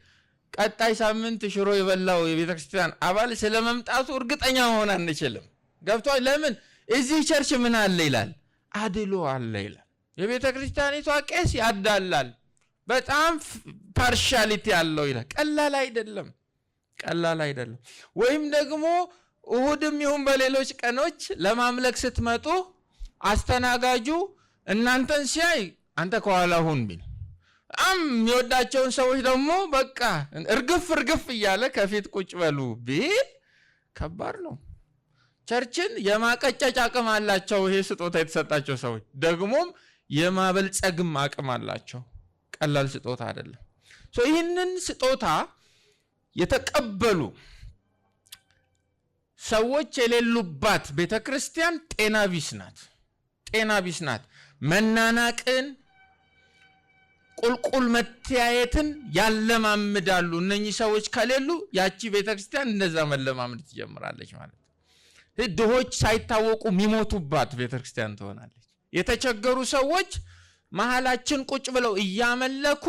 A: ቀጣይ ሳምንት ሽሮ የበላው የቤተክርስቲያን አባል ስለመምጣቱ እርግጠኛ መሆን አንችልም። ገብቷል? ለምን? እዚህ ቸርች ምን አለ ይላል? አድሎ አለ ይላል። የቤተክርስቲያኒቷ ቄስ ያዳላል፣ በጣም ፓርሻሊቲ አለው ይላል። ቀላል አይደለም፣ ቀላል አይደለም። ወይም ደግሞ እሁድም ይሁን በሌሎች ቀኖች ለማምለክ ስትመጡ አስተናጋጁ እናንተን ሲያይ አንተ ከኋላ ሁን ቢል የሚወዳቸውን ሰዎች ደግሞ በቃ እርግፍ እያለ ከፊት ቁጭ በሉ ቢል ከባድ ነው። ቸርችን የማቀጨጭ አቅም አላቸው ይሄ ስጦታ የተሰጣቸው ሰዎች፣ ደግሞም የማበልጸግም አቅም አላቸው። ቀላል ስጦታ አይደለም። ይህንን ስጦታ የተቀበሉ ሰዎች የሌሉባት ቤተክርስቲያን ጤና ቢስ ናት። መናናቅን፣ ቁልቁል መተያየትን ያለማምዳሉ። እነኚህ ሰዎች ከሌሉ ያቺ ቤተክርስቲያን እንደዛ መለማመድ ትጀምራለች ማለት ነው። ድሆች ሳይታወቁ የሚሞቱባት ቤተክርስቲያን ትሆናለች። የተቸገሩ ሰዎች መሃላችን ቁጭ ብለው እያመለኩ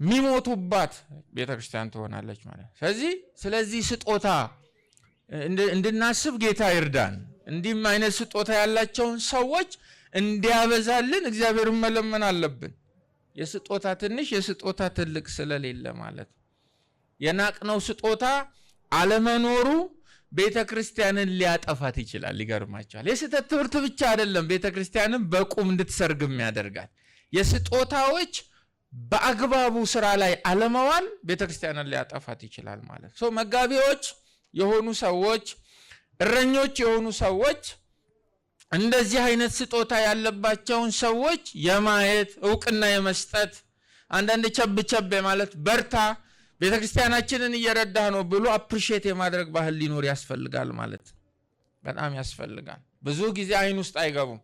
A: የሚሞቱባት ቤተክርስቲያን ትሆናለች ማለት ነው። ስለዚህ ስጦታ እንድናስብ ጌታ ይርዳን። እንዲህም አይነት ስጦታ ያላቸውን ሰዎች እንዲያበዛልን እግዚአብሔርን መለመን አለብን። የስጦታ ትንሽ የስጦታ ትልቅ ስለሌለ ማለት ነው። የናቅነው ስጦታ አለመኖሩ ቤተክርስቲያንን ሊያጠፋት ይችላል። ይገርማቸዋል። የስህተት ትምህርት ብቻ አይደለም ቤተክርስቲያንን በቁም እንድትሰርግም ያደርጋል። የስጦታዎች በአግባቡ ስራ ላይ አለመዋል ቤተክርስቲያንን ሊያጠፋት ይችላል ማለት ነው። መጋቢዎች የሆኑ ሰዎች፣ እረኞች የሆኑ ሰዎች እንደዚህ አይነት ስጦታ ያለባቸውን ሰዎች የማየት እውቅና የመስጠት አንዳንድ ቸብ ማለት በርታ ቤተክርስቲያናችንን እየረዳ ነው ብሎ አፕሪሺየት የማድረግ ባህል ሊኖር ያስፈልጋል ማለት በጣም ያስፈልጋል። ብዙ ጊዜ አይን ውስጥ አይገቡም።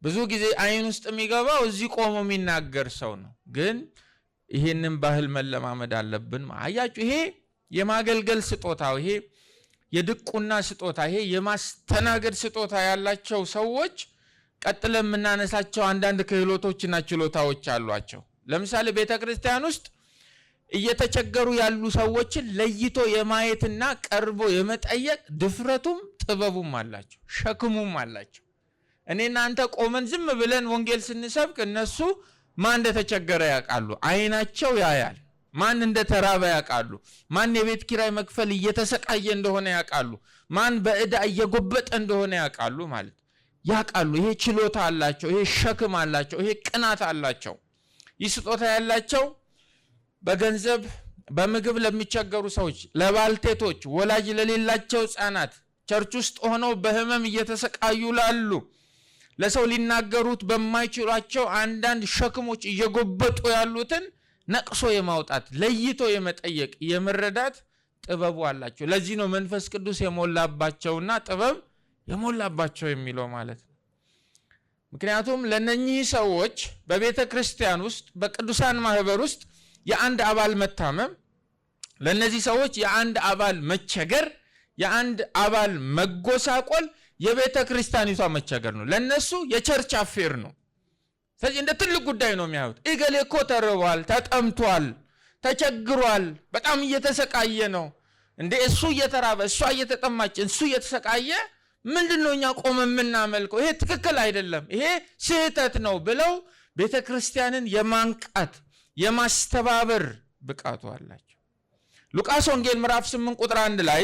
A: ብዙ ጊዜ አይን ውስጥ የሚገባው እዚህ ቆሞ የሚናገር ሰው ነው። ግን ይሄንን ባህል መለማመድ አለብን። አያችሁ፣ ይሄ የማገልገል ስጦታው፣ ይሄ የድቁና ስጦታ፣ ይሄ የማስተናገድ ስጦታ ያላቸው ሰዎች ቀጥለን የምናነሳቸው አንዳንድ ክህሎቶችና ችሎታዎች አሏቸው። ለምሳሌ ቤተክርስቲያን ውስጥ እየተቸገሩ ያሉ ሰዎችን ለይቶ የማየትና ቀርቦ የመጠየቅ ድፍረቱም ጥበቡም አላቸው፣ ሸክሙም አላቸው። እኔና አንተ ቆመን ዝም ብለን ወንጌል ስንሰብክ እነሱ ማን እንደተቸገረ ያውቃሉ። አይናቸው ያያል። ማን እንደተራበ ያውቃሉ። ማን የቤት ኪራይ መክፈል እየተሰቃየ እንደሆነ ያውቃሉ። ማን በእዳ እየጎበጠ እንደሆነ ያውቃሉ ማለት ያውቃሉ። ይሄ ችሎታ አላቸው፣ ይሄ ሸክም አላቸው፣ ይሄ ቅናት አላቸው። ይህ ስጦታ ያላቸው በገንዘብ በምግብ ለሚቸገሩ ሰዎች፣ ለባልቴቶች፣ ወላጅ ለሌላቸው ሕፃናት ቸርች ውስጥ ሆነው በህመም እየተሰቃዩ ላሉ ለሰው ሊናገሩት በማይችሏቸው አንዳንድ ሸክሞች እየጎበጡ ያሉትን ነቅሶ የማውጣት ለይቶ የመጠየቅ የመረዳት ጥበቡ አላቸው። ለዚህ ነው መንፈስ ቅዱስ የሞላባቸውና ጥበብ የሞላባቸው የሚለው ማለት ነው። ምክንያቱም ለነኚህ ሰዎች በቤተ ክርስቲያን ውስጥ በቅዱሳን ማህበር ውስጥ የአንድ አባል መታመም፣ ለነዚህ ሰዎች የአንድ አባል መቸገር፣ የአንድ አባል መጎሳቆል የቤተ ክርስቲያኒቷ መቸገር ነው። ለነሱ የቸርች አፌር ነው። ስለዚህ እንደ ትልቅ ጉዳይ ነው የሚያዩት። እገሌ እኮ ተርቧል፣ ተጠምቷል፣ ተቸግሯል፣ በጣም እየተሰቃየ ነው። እንደ እሱ እየተራበ እሷ እየተጠማች እሱ እየተሰቃየ ምንድነው እኛ ቆመ የምናመልከው? ይሄ ትክክል አይደለም፣ ይሄ ስህተት ነው ብለው ቤተ ክርስቲያንን የማንቃት የማስተባበር ብቃቱ አላቸው። ሉቃስ ወንጌል ምዕራፍ 8 ቁጥር 1 ላይ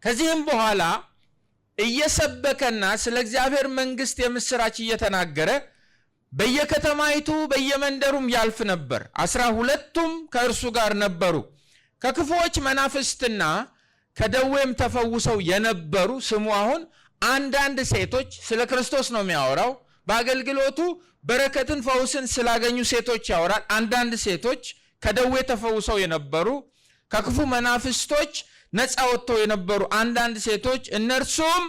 A: ከዚህም በኋላ እየሰበከና ስለ እግዚአብሔር መንግስት የምስራች እየተናገረ በየከተማይቱ በየመንደሩም ያልፍ ነበር። 12ቱም ከእርሱ ጋር ነበሩ። ከክፉዎች መናፍስትና ከደዌም ተፈውሰው የነበሩ ስሙ አሁን አንዳንድ ሴቶች፣ ስለ ክርስቶስ ነው የሚያወራው። በአገልግሎቱ በረከትን ፈውስን ስላገኙ ሴቶች ያወራል። አንዳንድ ሴቶች ከደዌ ተፈውሰው የነበሩ፣ ከክፉ መናፍስቶች ነፃ ወጥተው የነበሩ አንዳንድ ሴቶች፣ እነርሱም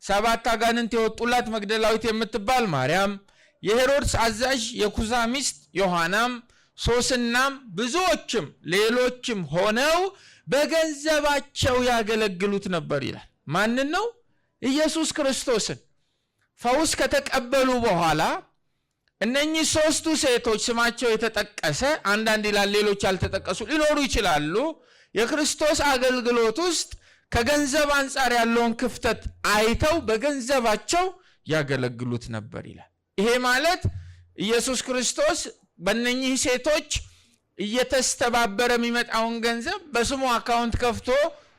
A: 7 አጋንንት የወጡላት መግደላዊት የምትባል ማርያም፣ የሄሮድስ አዛዥ የኩዛ ሚስት ዮሐናም፣ ሶስናም ብዙዎችም ሌሎችም ሆነው በገንዘባቸው ያገለግሉት ነበር ይላል። ማንን ነው? ኢየሱስ ክርስቶስን። ፈውስ ከተቀበሉ በኋላ እነኚህ 3ቱ ሴቶች ስማቸው የተጠቀሰ አንዳንድ ይላል፣ ሌሎች ያልተጠቀሱ ሊኖሩ ይችላሉ። የክርስቶስ አገልግሎት ውስጥ ከገንዘብ አንጻር ያለውን ክፍተት አይተው በገንዘባቸው ያገለግሉት ነበር ይላል። ይሄ ማለት ኢየሱስ ክርስቶስ በእነኚህ ሴቶች እየተስተባበረ የሚመጣውን ገንዘብ በስሙ አካውንት ከፍቶ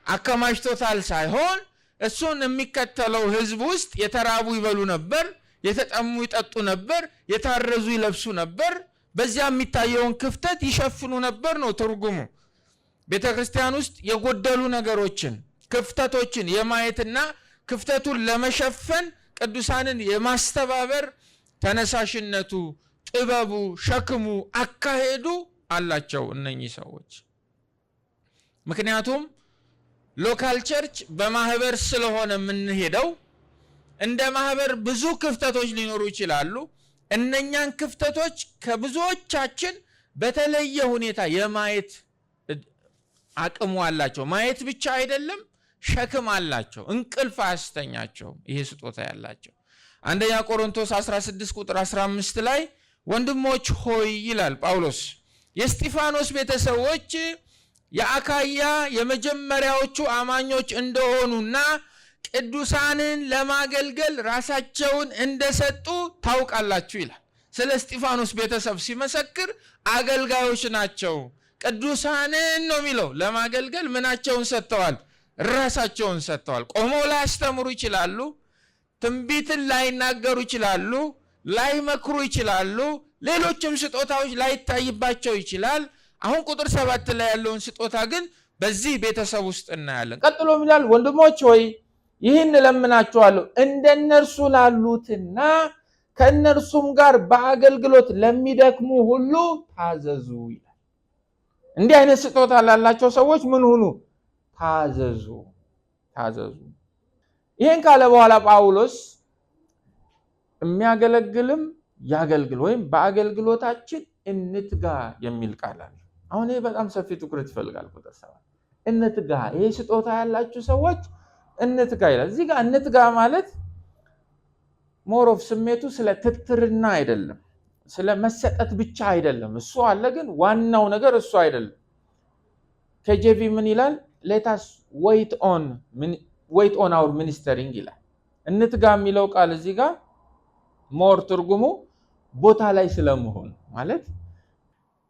A: አከማችቶታል ሳይሆን እሱን የሚከተለው ህዝብ ውስጥ የተራቡ ይበሉ ነበር፣ የተጠሙ ይጠጡ ነበር፣ የታረዙ ይለብሱ ነበር። በዚያ የሚታየውን ክፍተት ይሸፍኑ ነበር ነው ትርጉሙ። ቤተ ክርስቲያን ውስጥ የጎደሉ ነገሮችን ክፍተቶችን የማየትና ክፍተቱን ለመሸፈን ቅዱሳንን የማስተባበር ተነሳሽነቱ፣ ጥበቡ፣ ሸክሙ፣ አካሄዱ አላቸው እነኚህ ሰዎች። ምክንያቱም ሎካል ቸርች በማህበር ስለሆነ የምንሄደው እንደ ማህበር ብዙ ክፍተቶች ሊኖሩ ይችላሉ። እነኛን ክፍተቶች ከብዙዎቻችን በተለየ ሁኔታ የማየት አቅሙ አላቸው። ማየት ብቻ አይደለም፣ ሸክም አላቸው። እንቅልፍ አያስተኛቸውም። ይሄ ስጦታ ያላቸው አንደኛ ቆሮንቶስ 16 ቁጥር 15 ላይ ወንድሞች ሆይ ይላል ጳውሎስ፣ የስጢፋኖስ ቤተሰቦች የአካያ የመጀመሪያዎቹ አማኞች እንደሆኑና ቅዱሳንን ለማገልገል ራሳቸውን እንደሰጡ ታውቃላችሁ ይላል። ስለ እስጢፋኖስ ቤተሰብ ሲመሰክር አገልጋዮች ናቸው፣ ቅዱሳንን ነው የሚለው። ለማገልገል ምናቸውን ሰጥተዋል? ራሳቸውን ሰጥተዋል። ቆመው ላያስተምሩ ይችላሉ፣ ትንቢትን ላይናገሩ ይችላሉ፣ ላይመክሩ ይችላሉ፣ ሌሎችም ስጦታዎች ላይታይባቸው ይችላል። አሁን ቁጥር 7 ላይ ያለውን ስጦታ ግን በዚህ ቤተሰብ ውስጥ እናያለን። ቀጥሎ ይላል ወንድሞች ሆይ ይህን እለምናችኋለሁ እንደነርሱ ላሉትና ከእነርሱም ጋር በአገልግሎት ለሚደክሙ ሁሉ ታዘዙ ይላል። እንዲህ አይነት ስጦታ ላላቸው ሰዎች ምን ሁኑ? ታዘዙ። ይህን ካለ በኋላ ጳውሎስ የሚያገለግልም ያገልግል ወይም በአገልግሎታችን እንትጋ የሚል ቃል አለ። አሁን ይሄ በጣም ሰፊ ትኩረት ይፈልጋል። ቁጥር 7 እንትጋ፣ ይሄ ስጦታ ያላችሁ ሰዎች እንትጋ ይላል። እዚህ ጋር እንትጋ ማለት ሞሮፍ ስሜቱ ስለ ትትርና አይደለም፣ ስለ መሰጠት ብቻ አይደለም። እሱ አለ፣ ግን ዋናው ነገር እሱ አይደለም። ከጄቪ ምን ይላል? ሌታስ ዌይት ኦን አወር ሚኒስተሪንግ ይላል። እንትጋ የሚለው ቃል እዚህ ጋር ሞር ትርጉሙ ቦታ ላይ ስለመሆን ማለት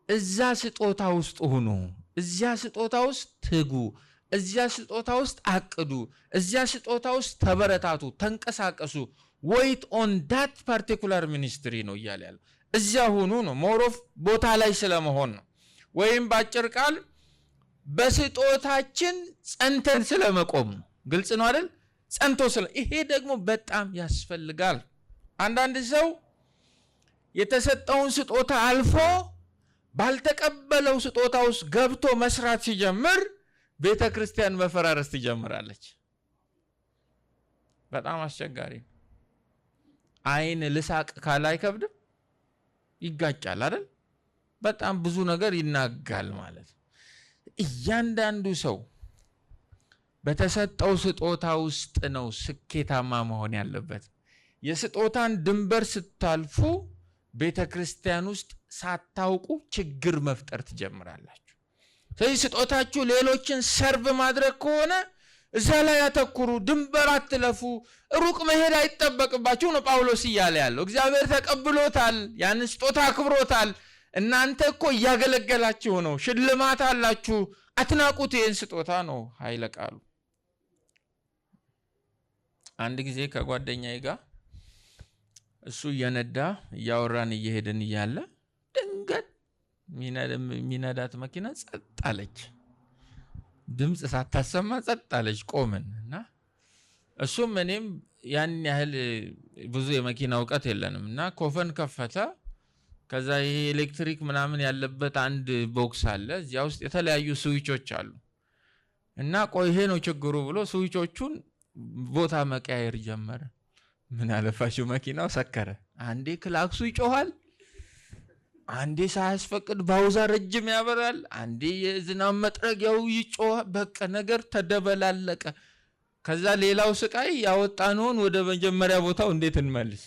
A: እዛ ስጦታ ውስጥ ሁኑ፣ እዚያ ስጦታ ውስጥ ትጉ፣ እዚያ ስጦታ ውስጥ አቅዱ፣ እዚያ ስጦታ ውስጥ ተበረታቱ፣ ተንቀሳቀሱ። ዌይት ኦን ዳት ፓርቲኩላር ሚኒስትሪ ነው እያለ ያለው። እዚያ ሁኑ ነው። ሞሮፍ ቦታ ላይ ስለመሆን ነው። ወይም በአጭር ቃል በስጦታችን ጸንተን ስለመቆም ነው። ግልጽ ነው አይደል? ጸንቶ ይሄ ደግሞ በጣም ያስፈልጋል። አንዳንድ ሰው የተሰጠውን ስጦታ አልፎ ባልተቀበለው ስጦታ ውስጥ ገብቶ መስራት ሲጀምር ቤተክርስቲያን መፈራረስ ትጀምራለች። በጣም አስቸጋሪ ነው። አይን ልሳቅ ካለ አይከብድም? ይጋጫል አይደል? በጣም ብዙ ነገር ይናጋል ማለት ነው። እያንዳንዱ ሰው በተሰጠው ስጦታ ውስጥ ነው ስኬታማ መሆን ያለበት። የስጦታን ድንበር ስታልፉ ቤተክርስቲያን ውስጥ ሳታውቁ ችግር መፍጠር ትጀምራላችሁ። ስለዚህ ስጦታችሁ ሌሎችን ሰርቭ ማድረግ ከሆነ እዛ ላይ ያተኩሩ፣ ድንበር አትለፉ፣ ሩቅ መሄድ አይጠበቅባችሁ ነው ጳውሎስ እያለ ያለው። እግዚአብሔር ተቀብሎታል፣ ያን ስጦታ አክብሮታል። እናንተ እኮ እያገለገላችሁ ነው፣ ሽልማት አላችሁ፣ አትናቁት ይህን ስጦታ ነው ኃይለ ቃሉ። አንድ ጊዜ ከጓደኛዬ ጋር እሱ እየነዳ እያወራን እየሄድን እያለ ድንገት ሚነዳት መኪና ጸጥ አለች። ድምፅ ሳታሰማ ጸጥ አለች። ቆምን እና እሱም እኔም ያን ያህል ብዙ የመኪና እውቀት የለንም እና ኮፈን ከፈተ። ከዛ ይሄ ኤሌክትሪክ ምናምን ያለበት አንድ ቦክስ አለ፣ እዚያ ውስጥ የተለያዩ ስዊቾች አሉ እና ቆይ ይሄ ነው ችግሩ ብሎ ስዊቾቹን ቦታ መቀያየር ጀመረ። ምን አለፋችሁ መኪናው ሰከረ። አንዴ ክላክሱ ይጮሃል፣ አንዴ ሳያስፈቅድ ባውዛ ረጅም ያበራል፣ አንዴ የዝናብ መጥረጊያው ይጮሃል። በቃ ነገር ተደበላለቀ። ከዛ ሌላው ስቃይ ያወጣነውን ወደ መጀመሪያ ቦታው እንዴት እንመልስ?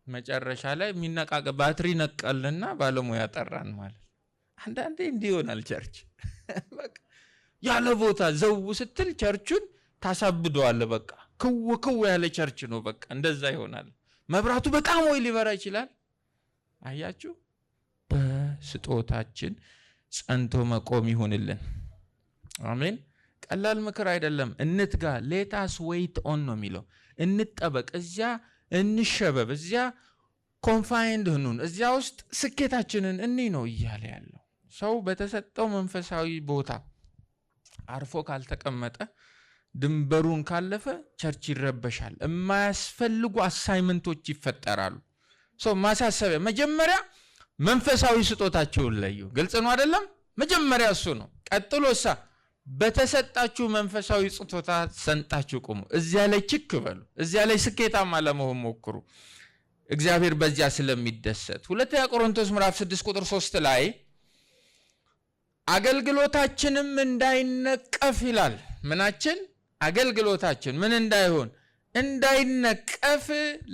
A: መጨረሻ ላይ የሚነቃቀ ባትሪ ነቀልና ባለሙያ ጠራን ማለት። አንዳንዴ እንዲህ ይሆናል ቸርች። በቃ ያለ ቦታ ዘው ስትል ቸርቹን ታሳብደዋል። በቃ ክው ያለ ቸርች ነው። በቃ እንደዛ ይሆናል። መብራቱ በጣም ወይ ሊበራ ይችላል። አያችሁ፣ በስጦታችን ጸንቶ መቆም ይሁንልን። አሜን። ቀላል ምክር አይደለም። እንትጋ። ሌታስ ዌይት ኦን ነው የሚለው። እንጠበቅ፣ እዚያ እንሸበብ፣ እዚያ ኮንፋይንድ ሁኑን፣ እዚያ ውስጥ ስኬታችንን እንይ ነው እያለ ያለው። ሰው በተሰጠው መንፈሳዊ ቦታ አርፎ ካልተቀመጠ፣ ድንበሩን ካለፈ ቸርች ይረበሻል። የማያስፈልጉ አሳይመንቶች ይፈጠራሉ። ሰው ማሳሰቢያ፣ መጀመሪያ መንፈሳዊ ስጦታችሁን ለዩ። ግልጽ ነው አይደለም? መጀመሪያ እሱ ነው። ቀጥሎሳ በተሰጣችሁ መንፈሳዊ ስጦታ ሰንጣችሁ ቁሙ። እዚያ ላይ ችክ በሉ። እዚያ ላይ ስኬታማ ለመሆን ሞክሩ። እግዚአብሔር በዚያ ስለሚደሰት። ሁለተኛ ቆሮንቶስ ምዕራፍ 6 ቁጥር 3 ላይ አገልግሎታችንም እንዳይነቀፍ ይላል። ምናችን? አገልግሎታችን ምን እንዳይሆን? እንዳይነቀፍ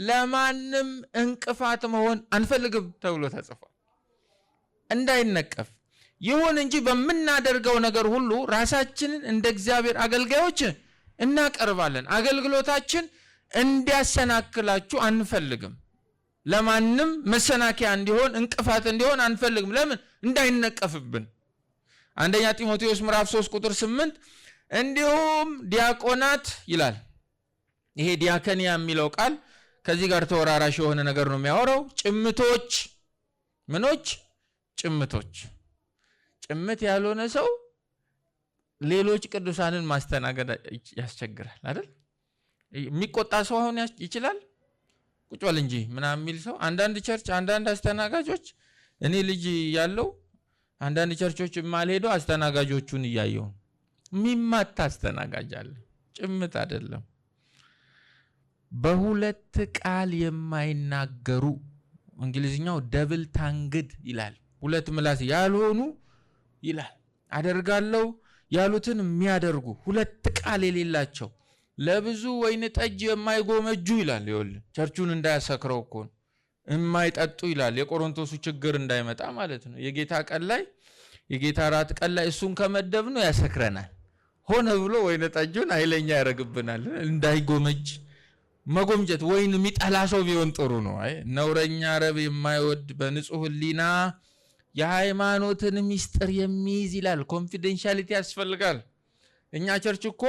A: ለማንም እንቅፋት መሆን አንፈልግም ተብሎ ተጽፏል። እንዳይነቀፍ ይሁን እንጂ በምናደርገው ነገር ሁሉ ራሳችንን እንደ እግዚአብሔር አገልጋዮች እናቀርባለን። አገልግሎታችን እንዲያሰናክላችሁ አንፈልግም። ለማንም መሰናከያ እንዲሆን፣ እንቅፋት እንዲሆን አንፈልግም። ለምን? እንዳይነቀፍብን። አንደኛ ጢሞቴዎስ ምዕራፍ 3 ቁጥር 8 እንዲሁም ዲያቆናት ይላል። ይሄ ዲያከኒያ የሚለው ቃል ከዚህ ጋር ተወራራሽ የሆነ ነገር ነው የሚያወራው። ጭምቶች፣ ምኖች? ጭምቶች። ጭምት ያልሆነ ሰው ሌሎች ቅዱሳንን ማስተናገድ ያስቸግራል አይደል? የሚቆጣ ሰው አሁን ይችላል? ቁጭ በል እንጂ ምናምን የሚል ሰው። አንዳንድ ቸርች አንዳንድ አስተናጋጆች፣ እኔ ልጅ ያለው አንዳንድ ቸርቾች የማልሄደው አስተናጋጆቹን እያየው የሚማታ አስተናጋጅ አለ። ጭምት አይደለም። በሁለት ቃል የማይናገሩ፣ እንግሊዝኛው ደብል ታንግድ ይላል። ሁለት ምላስ ያልሆኑ ይላል። አደርጋለሁ ያሉትን የሚያደርጉ፣ ሁለት ቃል የሌላቸው፣ ለብዙ ወይን ጠጅ የማይጎመጁ ይላል። ይኸውልህ ቸርቹን እንዳያሰክረው እኮ ነው። የማይጠጡ ይላል። የቆሮንቶሱ ችግር እንዳይመጣ ማለት ነው። የጌታ ቀን ላይ፣ የጌታ ራት ቀን ላይ እሱን ከመደብ ነው ያሰክረናል። ሆነ ብሎ ወይን ጠጁን ኃይለኛ ያደርግብናል። እንዳይጎመጅ መጎምጀት፣ ወይን የሚጠላ ሰው ቢሆን ጥሩ ነው። አይ ነውረኛ፣ ረብ የማይወድ በንጹህ ሕሊና የሃይማኖትን ሚስጥር የሚይዝ ይላል። ኮንፊደንሻሊቲ ያስፈልጋል። እኛ ቸርች እኮ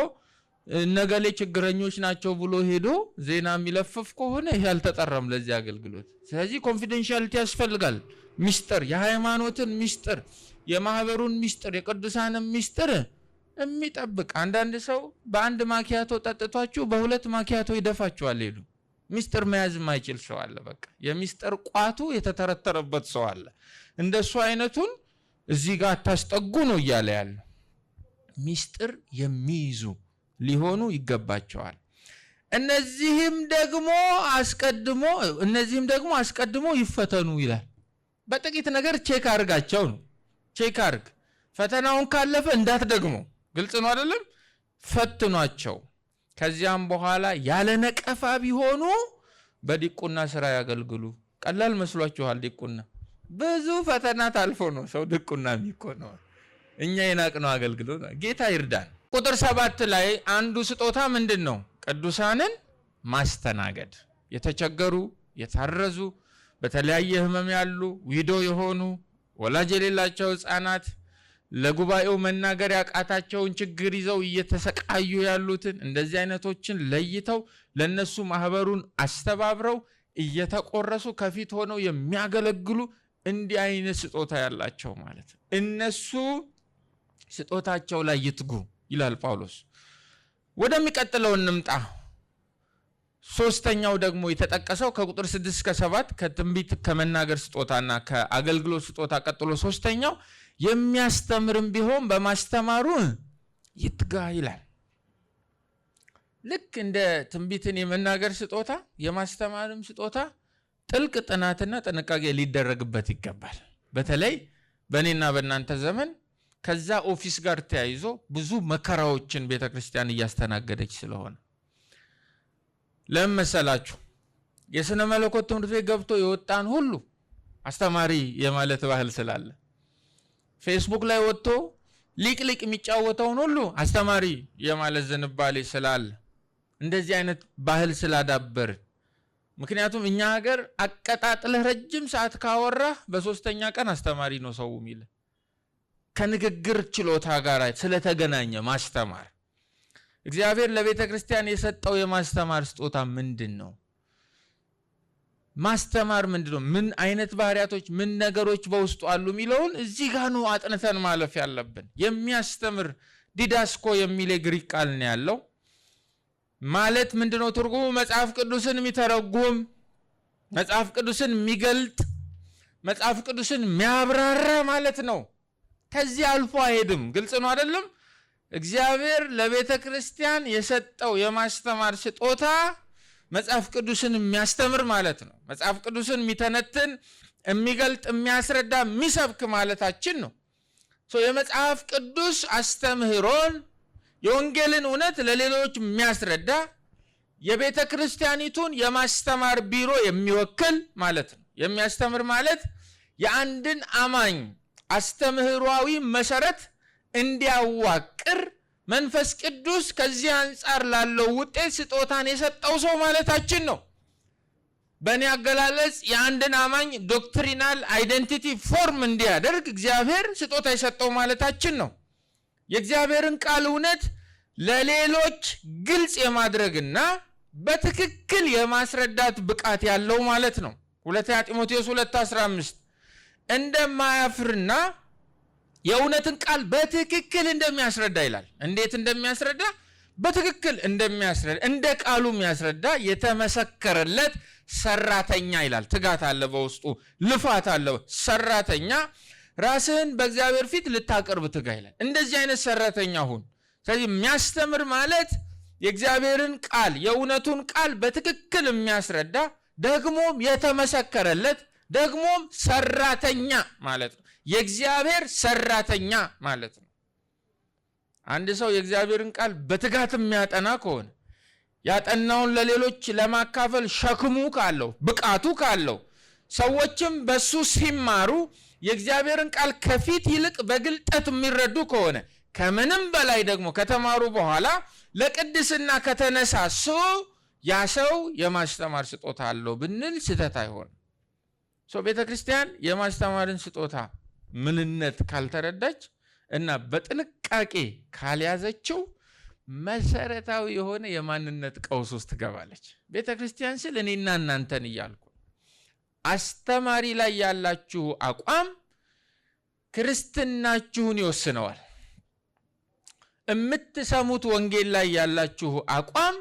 A: ነገሌ ችግረኞች ናቸው ብሎ ሄዶ ዜና የሚለፍፍ ከሆነ ይሄ አልተጠራም ለዚህ አገልግሎት። ስለዚህ ኮንፊደንሻሊቲ ያስፈልጋል። ሚስጥር፣ የሃይማኖትን ሚስጥር፣ የማህበሩን ሚስጥር፣ የቅዱሳንን ሚስጥር የሚጠብቅ አንዳንድ ሰው በአንድ ማኪያቶ ጠጥቷችሁ በሁለት ማኪያቶ ይደፋችኋል ይሉ ሚስጥር መያዝ የማይችል ሰው አለ። በቃ የሚስጥር ቋቱ የተተረተረበት ሰው አለ። እንደሱ አይነቱን እዚህ ጋር ታስጠጉ ነው እያለ ያለው። ሚስጥር የሚይዙ ሊሆኑ ይገባቸዋል። እነዚህም ደግሞ አስቀድሞ ይፈተኑ ይላል። በጥቂት ነገር ቼክ አርጋቸው ነው። ቼክ አርግ፣ ፈተናውን ካለፈ እንዳትደግሞ። ግልጽ ነው አይደለም? ፈትኗቸው። ከዚያም በኋላ ያለ ነቀፋ ቢሆኑ በዲቁና ስራ ያገልግሉ። ቀላል መስሏችኋል? ዲቁና ብዙ ፈተና ታልፎ ነው ሰው ዲቁና የሚሆነው። እኛ የናቅነው አገልግሎት። ጌታ ይርዳን። ቁጥር 7 ላይ አንዱ ስጦታ ምንድነው? ቅዱሳንን ማስተናገድ። የተቸገሩ፣ የታረዙ፣ በተለያየ ህመም ያሉ፣ ዊዶ የሆኑ፣ ወላጅ የሌላቸው ህፃናት፣ ለጉባኤው መናገር ያቃታቸውን ችግር ይዘው እየተሰቃዩ ያሉትን እንደዚህ አይነቶችን ለይተው ለነሱ ማህበሩን አስተባብረው እየተቆረሱ ከፊት ሆነው የሚያገለግሉ እንዲህ አይነት ስጦታ ያላቸው ማለት ነው። እነሱ ስጦታቸው ላይ ይትጉ ይላል ጳውሎስ። ወደሚቀጥለው እንምጣ። ሶስተኛው ደግሞ የተጠቀሰው ከቁጥር 6 እስከ 7 ከትንቢት ከመናገር ስጦታና ከአገልግሎት ስጦታ ቀጥሎ ሶስተኛው የሚያስተምርም ቢሆን በማስተማሩ ይትጋ ይላል። ልክ እንደ ትንቢትን የመናገር ስጦታ የማስተማርም ስጦታ ጥልቅ ጥናትና ጥንቃቄ ሊደረግበት ይገባል። በተለይ በእኔና በእናንተ ዘመን ከዛ ኦፊስ ጋር ተያይዞ ብዙ መከራዎችን ቤተክርስቲያን እያስተናገደች ስለሆነ ለምሳላችሁ የሥነ መለኮት ትምህርት ቤት ገብቶ የወጣን ሁሉ አስተማሪ የማለት ባህል ስላለ ፌስቡክ ላይ ወጥቶ ሊቅ የሚጫወተውን ሁሉ አስተማሪ የማለት ዝንባሌ ስላለ እንደዚህ አይነት ባህል ስላዳበር ምክንያቱም እኛ ሀገር አቀጣጥለህ ረጅም ሰዓት ካወራህ በሶስተኛ ቀን አስተማሪ ነው ሰው የሚል ከንግግር ችሎታ ጋር ስለተገናኘ ማስተማር እግዚአብሔር ለቤተ ክርስቲያን የሰጠው የማስተማር ስጦታ ምንድነው? ማስተማር ምንድነው? ምን አይነት ባህሪያቶች ምን ነገሮች በውስጡ አሉ የሚለውን እዚህ ጋር ነው አጥንተን ማለፍ ያለብን። የሚያስተምር ዲዳስኮ የሚል ግሪክ ቃል ነው ያለው። ማለት ምንድነው ትርጉሙ? መጽሐፍ ቅዱስን የሚተረጉም፣ መጽሐፍ ቅዱስን የሚገልጥ፣ መጽሐፍ ቅዱስን የሚያብራራ ማለት ነው። ከዚህ አልፎ አይሄድም። ግልጽ ነው አይደለም? እግዚአብሔር ለቤተ ክርስቲያን የሰጠው የማስተማር ስጦታ መጽሐፍ ቅዱስን የሚያስተምር ማለት ነው። መጽሐፍ ቅዱስን የሚተነትን፣ የሚገልጥ፣ የሚያስረዳ፣ የሚሰብክ ማለታችን ነው። የመጽሐፍ ቅዱስ አስተምህሮን የወንጌልን እውነት ለሌሎች የሚያስረዳ የቤተ ክርስቲያኒቱን የማስተማር ቢሮ የሚወክል ማለት ነው። የሚያስተምር ማለት የአንድን አማኝ አስተምህሯዊ መሰረት እንዲያዋቅር መንፈስ ቅዱስ ከዚህ አንጻር ላለው ውጤት ስጦታን የሰጠው ሰው ማለታችን ነው። በእኔ አገላለጽ የአንድን አማኝ ዶክትሪናል አይደንቲቲ ፎርም እንዲያደርግ እግዚአብሔር ስጦታ የሰጠው ማለታችን ነው። የእግዚአብሔርን ቃል እውነት ለሌሎች ግልጽ የማድረግና በትክክል የማስረዳት ብቃት ያለው ማለት ነው። 2 ጢሞቴዎስ 2:15 እንደማያፍርና የእውነትን ቃል በትክክል እንደሚያስረዳ ይላል። እንዴት እንደሚያስረዳ? በትክክል እንደሚያስረዳ፣ እንደ ቃሉ የሚያስረዳ የተመሰከረለት ሰራተኛ ይላል። ትጋት አለ በውስጡ፣ ልፋት አለ። ሰራተኛ ራስህን በእግዚአብሔር ፊት ልታቀርብ ትጋ ይላል። እንደዚህ አይነት ሰራተኛ ሁን። ስለዚህ የሚያስተምር ማለት የእግዚአብሔርን ቃል የእውነቱን ቃል በትክክል የሚያስረዳ ደግሞም የተመሰከረለት ደግሞም ሰራተኛ ማለት ነው። የእግዚአብሔር ሰራተኛ ማለት ነው። አንድ ሰው የእግዚአብሔርን ቃል በትጋት የሚያጠና ከሆነ ያጠናውን ለሌሎች ለማካፈል ሸክሙ ካለው ብቃቱ ካለው ሰዎችም በሱ ሲማሩ የእግዚአብሔርን ቃል ከፊት ይልቅ በግልጠት የሚረዱ ከሆነ ከምንም በላይ ደግሞ ከተማሩ በኋላ ለቅድስና ከተነሳሱ ያ ሰው የማስተማር ስጦታ አለው ብንል ስህተት አይሆንም። ቤተ ክርስቲያን የማስተማርን ስጦታ ምንነት ካልተረዳች እና በጥንቃቄ ካልያዘችው መሰረታዊ የሆነ የማንነት ቀውስ ውስጥ ትገባለች። ቤተ ክርስቲያን ስል እኔና እናንተን እያልኩ አስተማሪ ላይ ያላችሁ አቋም ክርስትናችሁን ይወስነዋል። የምትሰሙት ወንጌል ላይ ያላችሁ አቋም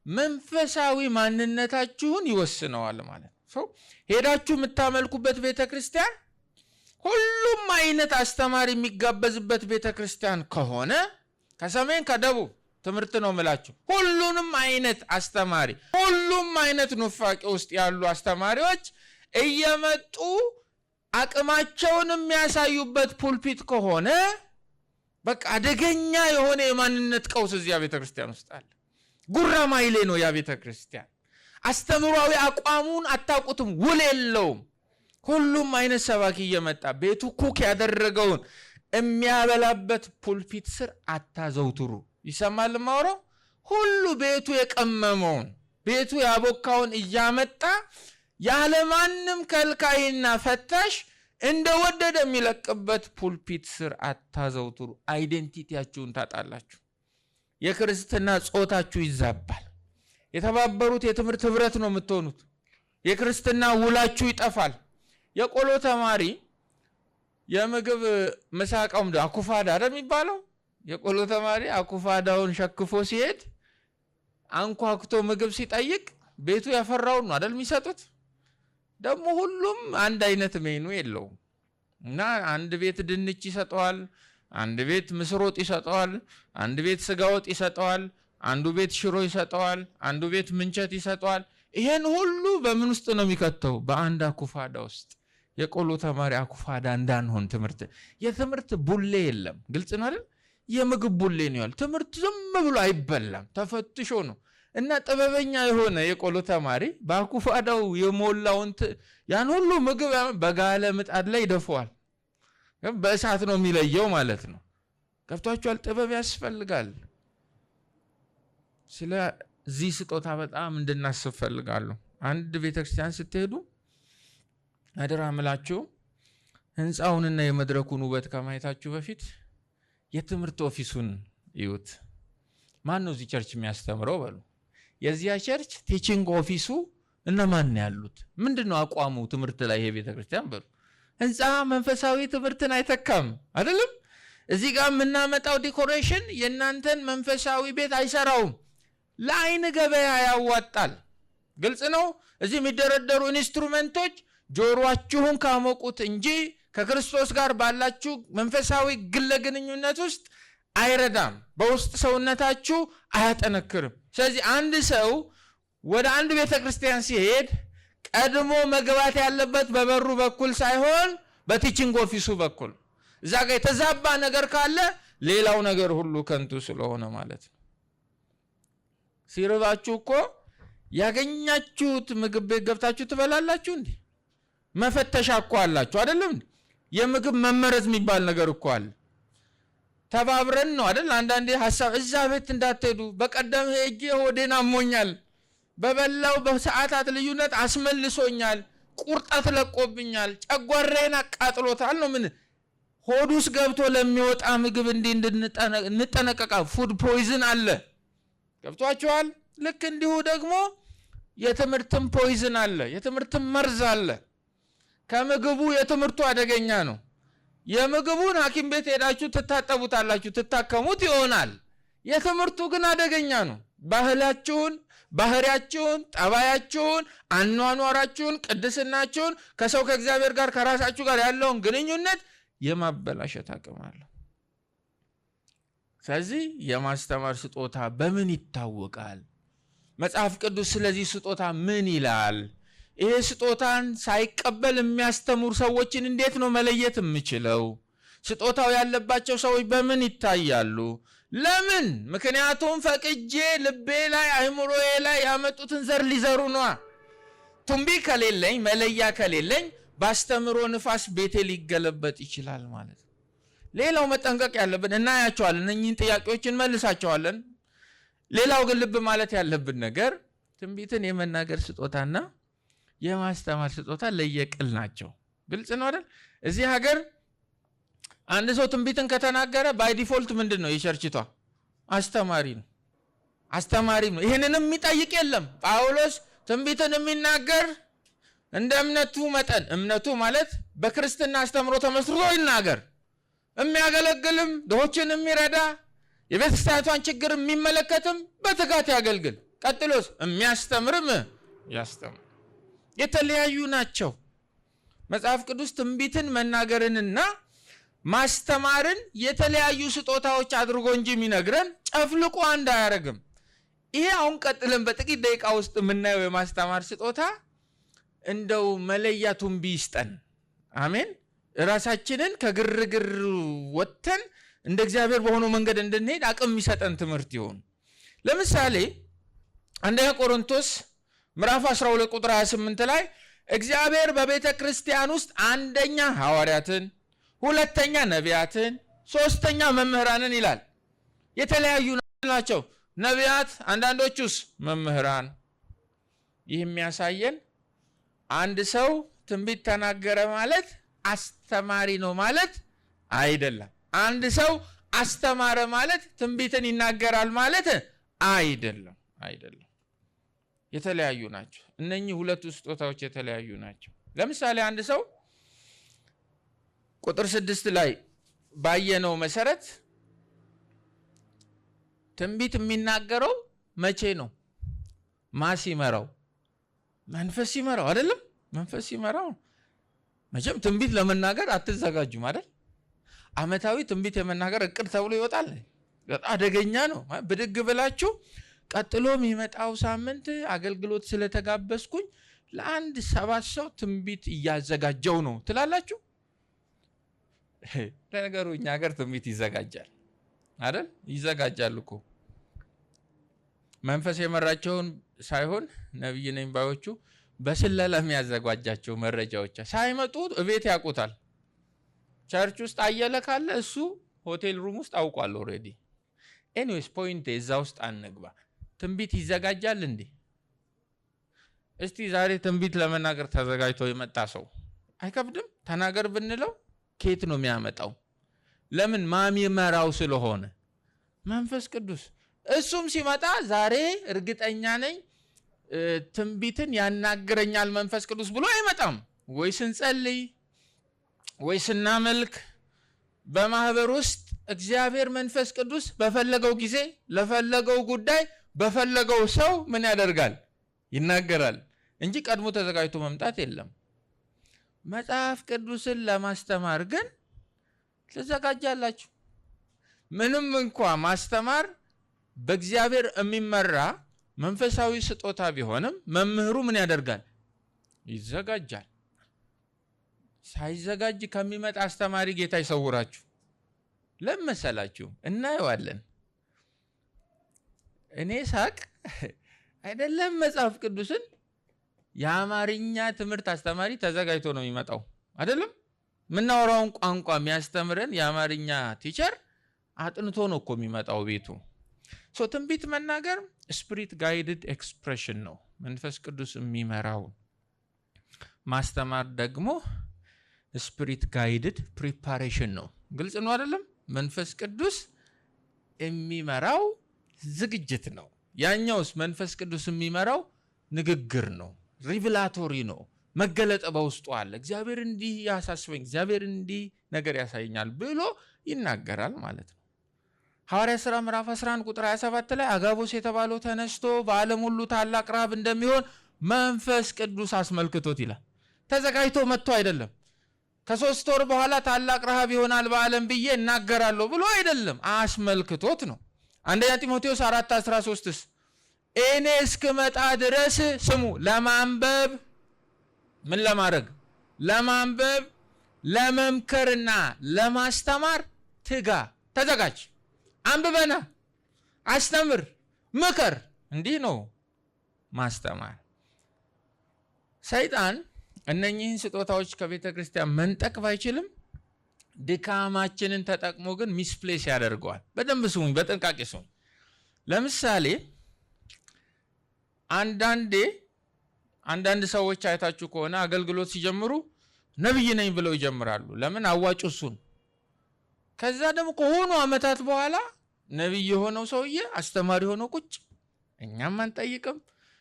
A: መንፈሳዊ ማንነታችሁን ይወስነዋል ማለት ነው። ሄዳችሁ የምታመልኩበት ቤተክርስቲያን ሁሉም አይነት አስተማሪ የሚጋበዝበት ቤተክርስቲያን ከሆነ ከሰሜን ከደቡብ ትምህርት ነው የምላችሁ ሁሉንም አይነት አስተማሪ ሁሉም አይነት ኑፋቄ ውስጥ ያሉ አስተማሪዎች እየመጡ አቅማቸውን የሚያሳዩበት ፑልፒት ከሆነ በቃ አደገኛ የሆነ የማንነት ቀውስ እዚያ ቤተክርስቲያን ውስጥ አለ። ጉራማይሌ ነው ያ ቤተክርስቲያን። አስተምሯዊ አቋሙን አታውቁትም፣ ውል የለውም። ሁሉም አይነት ሰባኪ እየመጣ ቤቱ ኩክ ያደረገውን የሚያበላበት ፑልፒት ስር አታዘውትሩ። ይሰማል ማውራው? ሁሉ ቤቱ የቀመመውን ቤቱ ያቦካውን እያመጣ ያለማንም ከልካይና ፈታሽ እንደወደደ የሚለቅበት ፑልፒት ስር አታዘውትሩ። አይዴንቲቲያችሁን ታጣላችሁ። የክርስትና ጾታችሁ ይዛባል። የተባበሩት የትምህርት ህብረት ነው የምትሆኑት። የክርስትና ውላችሁ ይጠፋል። የቆሎ ተማሪ የምግብ መሳቃው አኩፋዳ አይደል የሚባለው? የቆሎ ተማሪ አኩፋዳውን ሸክፎ ሲሄድ አንኳኩቶ ምግብ ሲጠይቅ ቤቱ ያፈራውን ነው አይደል የሚሰጡት? ደግሞ ሁሉም አንድ አይነት ሜኑ የለውም እና አንድ ቤት ድንች ይሰጠዋል፣ አንድ ቤት ምስር ወጥ ይሰጠዋል፣ አንድ ቤት ስጋ ወጥ ይሰጠዋል፣ አንዱ ቤት ሽሮ ይሰጠዋል፣ አንዱ ቤት ምንቸት ይሰጠዋል። ይሄን ሁሉ በምን ውስጥ ነው የሚከተው? በአንድ አኩፋዳ ውስጥ። የቆሎ ተማሪ አኩፋዳ እንዳንሆን የትምህርት ቡሌ የለም። ግልጽ ነው አይደል? የምግብ ቡሌ ነው ያለው። ትምህርት ዝም ብሎ አይበላም፣ ተፈትሾ ነው። እና ጥበበኛ የሆነ የቆሎ ተማሪ በአኩፋዳው የሞላውን ያን ሁሉ ምግብ በጋለ ምጣድ ላይ ይደፈዋል። በእሳት ነው የሚለየው ማለት ነው። ገብቷችኋል? ጥበብ ያስፈልጋል። ስለዚህ ስጦታ በጣም እንድናስብ ፈልጋለሁ። አንድ ቤተክርስቲያን ስትሄዱ አደራ ምላችሁ ህንፃውንና የመድረኩን ውበት ከማየታችሁ በፊት የትምህርት ኦፊሱን ይዩት። ማን ነው እዚህ ቸርች የሚያስተምረው በሉ። የዚያ ቸርች ቲቺንግ ኦፊሱ እነማን ያሉት? ምንድነው አቋሙ ትምህርት ላይ? ይሄ ቤተክርስቲያን በሉ። ህንፃ መንፈሳዊ ትምህርትን አይተካም አይደለም? እዚህ ጋር የምናመጣው ዲኮሬሽን የእናንተን መንፈሳዊ ቤት አይሰራውም። ለአይን ገበያ ያዋጣል። ግልጽ ነው። እዚህ የሚደረደሩ ኢንስትሩመንቶች ጆሮአችሁን ካሞቁት እንጂ ከክርስቶስ ጋር ባላችሁ መንፈሳዊ ግለ ግንኙነት ውስጥ አይረዳም። በውስጥ ሰውነታችሁ አያጠነክርም። ስለዚህ አንድ ሰው ወደ አንድ ቤተክርስቲያን ሲሄድ ቀድሞ መግባት ያለበት በበሩ በኩል ሳይሆን በቲቺንግ ኦፊሱ በኩል። እዛ ጋር የተዛባ ነገር ካለ ሌላው ነገር ሁሉ ከንቱ ስለሆነ ማለት ነው። ሲርባችሁ እኮ ያገኛችሁት ምግብ ቤት ገብታችሁ ትበላላችሁ እንዴ? መፈተሻ እኮ አላችሁ አይደለም እንዴ? የምግብ መመረዝ የሚባል ነገር እኮ አለ። ተባብረን ነው አይደል? አንዳንዴ ሐሳብ እዛ ቤት እንዳትሄዱ፣ በቀደም ሄጄ ሆዴን አሞኛል፣ በበላው በሰዓታት ልዩነት አስመልሶኛል፣ ቁርጠት ለቆብኛል፣ ጨጓራዬን አቃጥሎታል ነው። ምን ሆዱስ ገብቶ ለሚወጣ ምግብ እንድንጠነቀቃ ፉድ ፖይዝን አለ። ገብቷችኋል? ልክ እንዲሁ ደግሞ የትምህርትም ፖይዝን አለ፣ የትምህርትም መርዝ አለ። ከምግቡ የትምህርቱ አደገኛ ነው። የምግቡን ሐኪም ቤት ሄዳችሁ ትታጠቡታላችሁ፣ ትታከሙት ይሆናል። የትምህርቱ ግን አደገኛ ነው። ባህላችሁን፣ ባህሪያችሁን፣ ጠባያችሁን፣ አኗኗራችሁን፣ ቅድስናችሁን ከሰው ከእግዚአብሔር ጋር ከራሳችሁ ጋር ያለውን ግንኙነት የማበላሸት አቅም አለው። ስለዚህ የማስተማር ስጦታ በምን ይታወቃል? መጽሐፍ ቅዱስ ስለዚህ ስጦታ ምን ይላል? ይሄ ስጦታን ሳይቀበል የሚያስተምሩ ሰዎችን እንዴት ነው መለየት የምችለው? ስጦታው ያለባቸው ሰዎች በምን ይታያሉ? ለምን? ምክንያቱም ፈቅጄ ልቤ ላይ አይምሮዬ ላይ ያመጡትን ዘር ሊዘሩ ነዋ። ቱምቢ ከሌለኝ፣ መለያ ከሌለኝ ባስተምሮ ንፋስ ቤቴ ሊገለበጥ ይችላል ማለት ነው። ሌላው መጠንቀቅ ያለብን እናያቸዋለን፣ እነኚህን ጥያቄዎችን መልሳቸዋለን። ሌላው ግን ልብ ማለት ያለብን ነገር ትንቢትን የመናገር ስጦታና የማስተማር ስጦታ ለየቅል ናቸው። ግልጽ ነው አይደል? እዚህ ሀገር አንድ ሰው ትንቢትን ከተናገረ ባይ ዲፎልት ምንድን ነው? የቸርችቷ አስተማሪ ነው፣ አስተማሪ ነው። ይህንንም የሚጠይቅ የለም። ጳውሎስ ትንቢትን የሚናገር እንደ እምነቱ መጠን፣ እምነቱ ማለት በክርስትና አስተምሮ ተመስርቶ ይናገር፣ የሚያገለግልም ድሆችን የሚረዳ የቤተክርስቲያኗን ችግር የሚመለከትም በትጋት ያገልግል። ቀጥሎስ የሚያስተምርም ያስተምር። የተለያዩ ናቸው። መጽሐፍ ቅዱስ ትንቢትን መናገርንና ማስተማርን የተለያዩ ስጦታዎች አድርጎ እንጂ የሚነግረን ጨፍልቆ አንድ አያረግም። ይሄ አሁን ቀጥለን በጥቂት ደቂቃ ውስጥ የምናየው የማስተማር ስጦታ እንደው መለያ ቱንቢ ይስጠን። አሜን። ራሳችንን ከግርግር ወጥተን እንደ እግዚአብሔር በሆነው መንገድ እንድንሄድ አቅም የሚሰጠን ትምህርት ይሆን። ለምሳሌ አንደኛ ቆሮንቶስ ምዕራፍ 12 ቁጥር 28 ላይ እግዚአብሔር በቤተ ክርስቲያን ውስጥ አንደኛ ሐዋርያትን፣ ሁለተኛ ነቢያትን፣ ሶስተኛ መምህራንን ይላል። የተለያዩ ናቸው ነቢያት፣ አንዳንዶቹስ መምህራን። ይህ የሚያሳየን አንድ ሰው ትንቢት ተናገረ ማለት አስተማሪ ነው ማለት አይደለም። አንድ ሰው አስተማረ ማለት ትንቢትን ይናገራል ማለት አይደለም። የተለያዩ ናቸው። እነኚህ ሁለቱ ስጦታዎች የተለያዩ ናቸው። ለምሳሌ አንድ ሰው ቁጥር 6 ላይ ባየነው መሰረት ትንቢት የሚናገረው መቼ ነው? ማን ሲመራው? መንፈስ ሲመራው አይደለም? መንፈስ ሲመራው። መቼም ትንቢት ለመናገር አትዘጋጁም አይደል? ዓመታዊ ትንቢት የመናገር እቅድ ተብሎ ይወጣል። አደገኛ ነው። ብድግ ብላችሁ ቀጥሎ የሚመጣው ሳምንት አገልግሎት ስለተጋበዝኩኝ ለአንድ 7 ሰው ትንቢት እያዘጋጀው ነው ትላላችሁ። ለነገሩ እኛ ሀገር ትንቢት ይዘጋጃል አይደል? ይዘጋጃል እኮ መንፈስ የመራቸውን ሳይሆን ነብይ ነኝ ባዮቹ በስለላ የሚያዘጋጃቸው መረጃዎች ሳይመጡ እቤት ያውቁታል። ቸርች ውስጥ አየለ ካለ እሱ ሆቴል ሩም ውስጥ አውቋል ኦሬዲ። ኤኒዌይስ ፖይንት እዛ ውስጥ አንግባ። ትንቢት ይዘጋጃል እንዴ? እስቲ ዛሬ ትንቢት ለመናገር ተዘጋጅቶ የመጣ ሰው አይከብድም? ተናገር ብንለው ከየት ነው የሚያመጣው? ለምን? ማሚመራው ስለሆነ መንፈስ ቅዱስ። እሱም ሲመጣ ዛሬ እርግጠኛ ነኝ ትንቢትን ያናግረኛል መንፈስ ቅዱስ ብሎ አይመጣም። ወይ ስንጸልይ ወይ ስናመልክ በማህበር ውስጥ እግዚአብሔር መንፈስ ቅዱስ በፈለገው ጊዜ ለፈለገው ጉዳይ በፈለገው ሰው ምን ያደርጋል? ይናገራል እንጂ ቀድሞ ተዘጋጅቶ መምጣት የለም። መጽሐፍ ቅዱስን ለማስተማር ግን ተዘጋጃላችሁ። ምንም እንኳን ማስተማር በእግዚአብሔር የሚመራ መንፈሳዊ ስጦታ ቢሆንም መምህሩ ምን ያደርጋል? ይዘጋጃል። ሳይዘጋጅ ከሚመጣ አስተማሪ ጌታ ይሰውራችሁ። ለመሰላችሁ እናየዋለን። እኔ ሳቅ አይደለም መጽሐፍ ቅዱስን የአማርኛ ትምህርት አስተማሪ ተዘጋጅቶ ነው የሚመጣው አይደለም? ምናወራውን ቋንቋ የሚያስተምረን የአማርኛ ቲቸር አጥንቶ ነው እኮ የሚመጣው ቤቱ። ትንቢት መናገር ስፒሪት ጋይድድ ኤክስፕሬሽን ነው፣ መንፈስ ቅዱስ የሚመራው። ማስተማር ደግሞ ስፒሪት ጋይድድ ፕሪፓሬሽን ነው። ግልጽ ነው አይደለም? መንፈስ ቅዱስ የሚመራው ዝግጅት ነው። ያኛውስ መንፈስ ቅዱስ የሚመራው ንግግር ነው፣ ሪቪላቶሪ ነው፣ መገለጥ በውስጡ አለ። እግዚአብሔር እንዲህ ያሳስበኝ፣ እግዚአብሔር እንዲህ ነገር ያሳየኛል ብሎ ይናገራል ማለት ነው። ሐዋርያ ሥራ ምዕራፍ 11 ቁጥር 27 ላይ አጋቦስ የተባለው ተነስቶ በዓለም ሁሉ ታላቅ ረሃብ እንደሚሆን መንፈስ ቅዱስ አስመልክቶት ይላል። ተዘጋጅቶ መጥቶ አይደለም። ከ3 ወር በኋላ ታላቅ ረሃብ ይሆናል በዓለም ብዬ እናገራለሁ ብሎ አይደለም፣ አስመልክቶት ነው። አንደኛ ጢሞቴዎስ 4:13ስ እኔ እስክመጣ ድረስ ስሙ ለማንበብ ምን ለማድረግ? ለማንበብ ለመምከርና ለማስተማር ትጋ፣ ተዘጋጅ፣ አንብበና አስተምር፣ ምከር። እንዲህ ነው ማስተማር። ሰይጣን እነኚህን ስጦታዎች ከቤተ ክርስቲያን መንጠቅ ባይችልም ድካማችንን ተጠቅሞ ግን ሚስፕሌስ ያደርገዋል። በደንብ ስሙኝ፣ በጥንቃቄ ስሙኝ። ለምሳሌ አንዳንድ ሰዎች አይታችሁ ከሆነ አገልግሎት ሲጀምሩ ነብይ ነኝ ብለው ይጀምራሉ። ለምን? አዋጭ እሱን። ከዛ ደግሞ ከሆኑ አመታት በኋላ ነብይ የሆነው ሰውዬ አስተማሪ ሆኖ ቁጭ። እኛም አንጠይቅም፣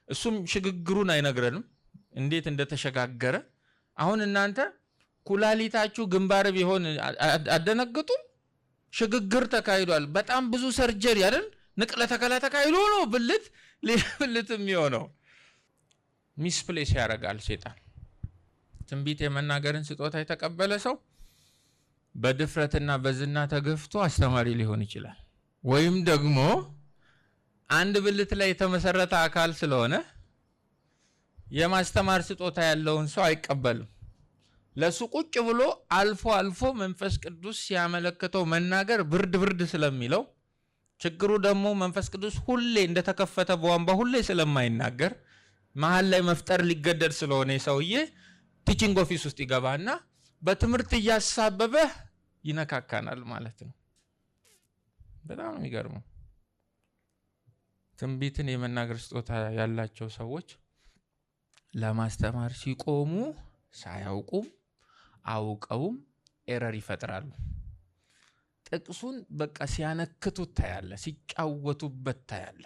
A: እሱም ሽግግሩን አይነግረንም እንዴት እንደተሸጋገረ። አሁን እናንተ ኩላሊታችሁ ግንባር ቢሆን አደነግጡም? ሽግግር ተካሂዷል። በጣም ብዙ ሰርጀሪ አይደል ንቅለ ተከላ ተካሂዶ ነው ብልት የሚሆነው። ሚስፕሌስ ያደርጋል ሰይጣን። ትንቢት የመናገርን ስጦታ የተቀበለ ሰው በድፍረትና በዝና ተገፍቶ አስተማሪ ሊሆን ይችላል። ወይም ደግሞ አንድ ብልት ላይ የተመሰረተ አካል ስለሆነ የማስተማር ስጦታ ያለውን ሰው አይቀበልም። ለሱ ቁጭ ብሎ አልፎ መንፈስ ቅዱስ ሲያመለክተው መናገር ብርድ ስለሚለው፣ ችግሩ ደግሞ መንፈስ ቅዱስ ሁሌ እንደተከፈተ ቧንቧ ሁሌ ስለማይናገር መሃል ላይ መፍጠር ሊገደድ ስለሆነ ሰውዬ ቲቺንግ ኦፊስ ውስጥ ይገባና በትምህርት እያሳበበ ይነካካናል ማለት ነው። በጣም ነው የሚገርመው። ትንቢትን የመናገር ስጦታ ያላቸው ሰዎች ለማስተማር ሲቆሙ ሳያውቁም አውቀውም ኤረር ይፈጥራሉ። ጥቅሱን በቃ ሲያነክቱት ታያለ፣ ሲጫወቱበት ታያለ።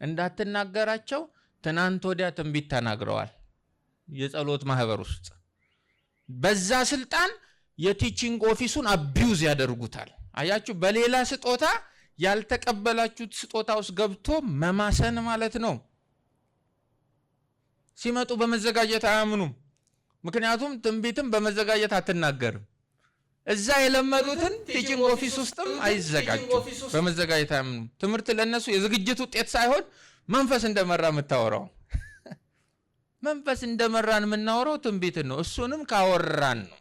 A: እንዳትናገራቸው ትናንት ወዲያ ትንቢት ተናግረዋል የጸሎት ማህበር ውስጥ። በዛ ስልጣን የቲቺንግ ኦፊሱን አቢዩዝ ያደርጉታል። አያችሁ፣ በሌላ ስጦታ ያልተቀበላችሁት ስጦታ ውስጥ ገብቶ መማሰን ማለት ነው። ሲመጡ በመዘጋጀት አያምኑም። ምክንያቱም ትንቢትም በመዘጋጀት አትናገርም። እዛ የለመዱትን ቲቺንግ ኦፊስ ውስጥም አይዘጋጁም፣ በመዘጋጀት አያምኑም። ትምህርት ለነሱ የዝግጅት ውጤት ሳይሆን መንፈስ እንደመራ የምታወራው መንፈስ እንደመራን የምናወራው ትንቢትን ነው። እሱንም ካወራን ነው።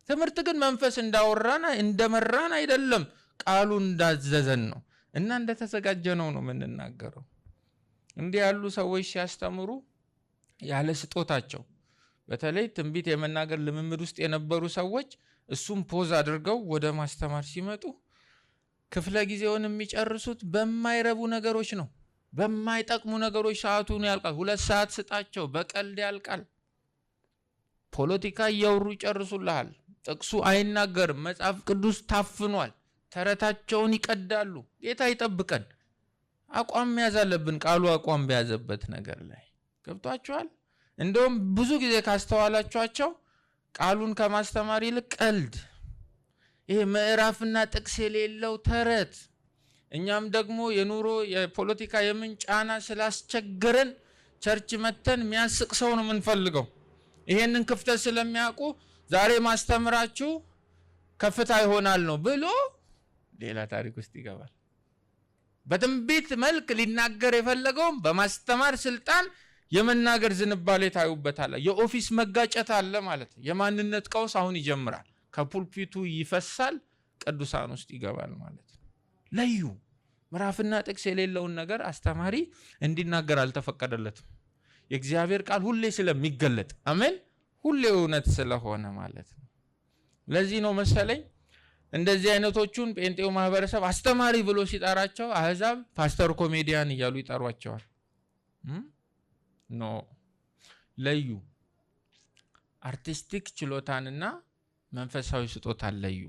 A: ትምህርት ግን መንፈስ እንዳወራን እንደመራን አይደለም፣ ቃሉ እንዳዘዘን ነው እና እንደተዘጋጀነው ነው የምንናገረው። እንዲህ ያሉ ሰዎች ሲያስተምሩ ያለ ስጦታቸው፣ በተለይ ትንቢት የመናገር ልምምድ ውስጥ የነበሩ ሰዎች እሱም ፖዝ አድርገው ወደ ማስተማር ሲመጡ ክፍለ ጊዜውን የሚጨርሱት በማይረቡ ነገሮች ነው፣ በማይጠቅሙ ነገሮች። ሰዓቱን ያልቃል። 2 ሰዓት ስጣቸው፣ በቀልድ ያልቃል። ፖለቲካ እያወሩ ይጨርሱልሃል። ጥቅሱ አይናገርም፣ መጽሐፍ ቅዱስ ታፍኗል፣ ተረታቸውን ይቀዳሉ። ጌታ ይጠብቀን። አቋም መያዝ አለብን፣ ቃሉ አቋም በያዘበት ነገር ላይ ገብቷቸዋል። እንደውም ብዙ ጊዜ ካስተዋላችኋቸው ቃሉን ከማስተማር ይልቅ ቀልድ፣ ይሄ ምዕራፍና ጥቅስ የሌለው ተረት፣ እኛም ደግሞ የኑሮ የፖለቲካ የምን ጫና ስላስቸገረን ቸርች መተን የሚያስቅ ሰው ነው የምንፈልገው። ይሄንን ክፍተት ስለሚያውቁ ዛሬ ማስተምራችሁ ከፍታ ይሆናል ነው ብሎ ሌላ ታሪክ ውስጥ ይገባል። በትንቢት መልክ ሊናገር የፈለገውም በማስተማር ስልጣን የመናገር ዝንባሌ ታዩበታል። የኦፊስ መጋጨት አለ ማለት ነው። የማንነት ቀውስ አሁን ይጀምራል። ከፑልፒቱ ይፈሳል፣ ቅዱሳን ውስጥ ይገባል ማለት ነው። ለዩ ምዕራፍና ጥቅስ የሌለውን ነገር አስተማሪ እንዲናገር አልተፈቀደለትም። የእግዚአብሔር ቃል ሁሌ ስለሚገለጥ አሜን፣ ሁሌ እውነት ስለሆነ ማለት ነው። ለዚህ ነው መሰለኝ እንደዚህ አይነቶቹን ጴንጤው ማህበረሰብ አስተማሪ ብሎ ሲጠራቸው አህዛብ ፓስተር ኮሜዲያን እያሉ ይጠሯቸዋል። ኖ፣ ለዩ። አርቲስቲክ ችሎታንና መንፈሳዊ ስጦታን ለዩ።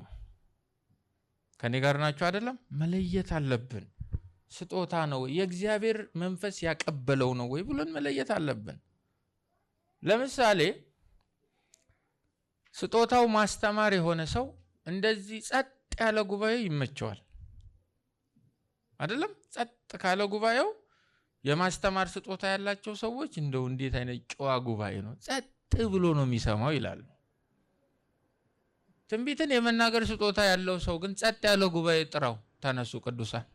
A: ከኔ ጋር ናቸው አይደለም? መለየት አለብን። ስጦታ ነው የእግዚአብሔር መንፈስ ያቀበለው ነው ወይ ብሎን መለየት አለብን። ለምሳሌ ስጦታው ማስተማር የሆነ ሰው እንደዚህ ጸጥ ያለ ጉባኤ ይመቸዋል አይደለም? ጸጥ ካለ ጉባኤው የማስተማር ስጦታ ያላቸው ሰዎች እንደው እንዴት አይነት ጨዋ ጉባኤ ነው፣ ጸጥ ብሎ ነው የሚሰማው ይላሉ። ትንቢትን የመናገር ስጦታ ያለው ሰው ግን ጸጥ ያለ ጉባኤ ጥራው፣ ተነሱ ቅዱሳን፣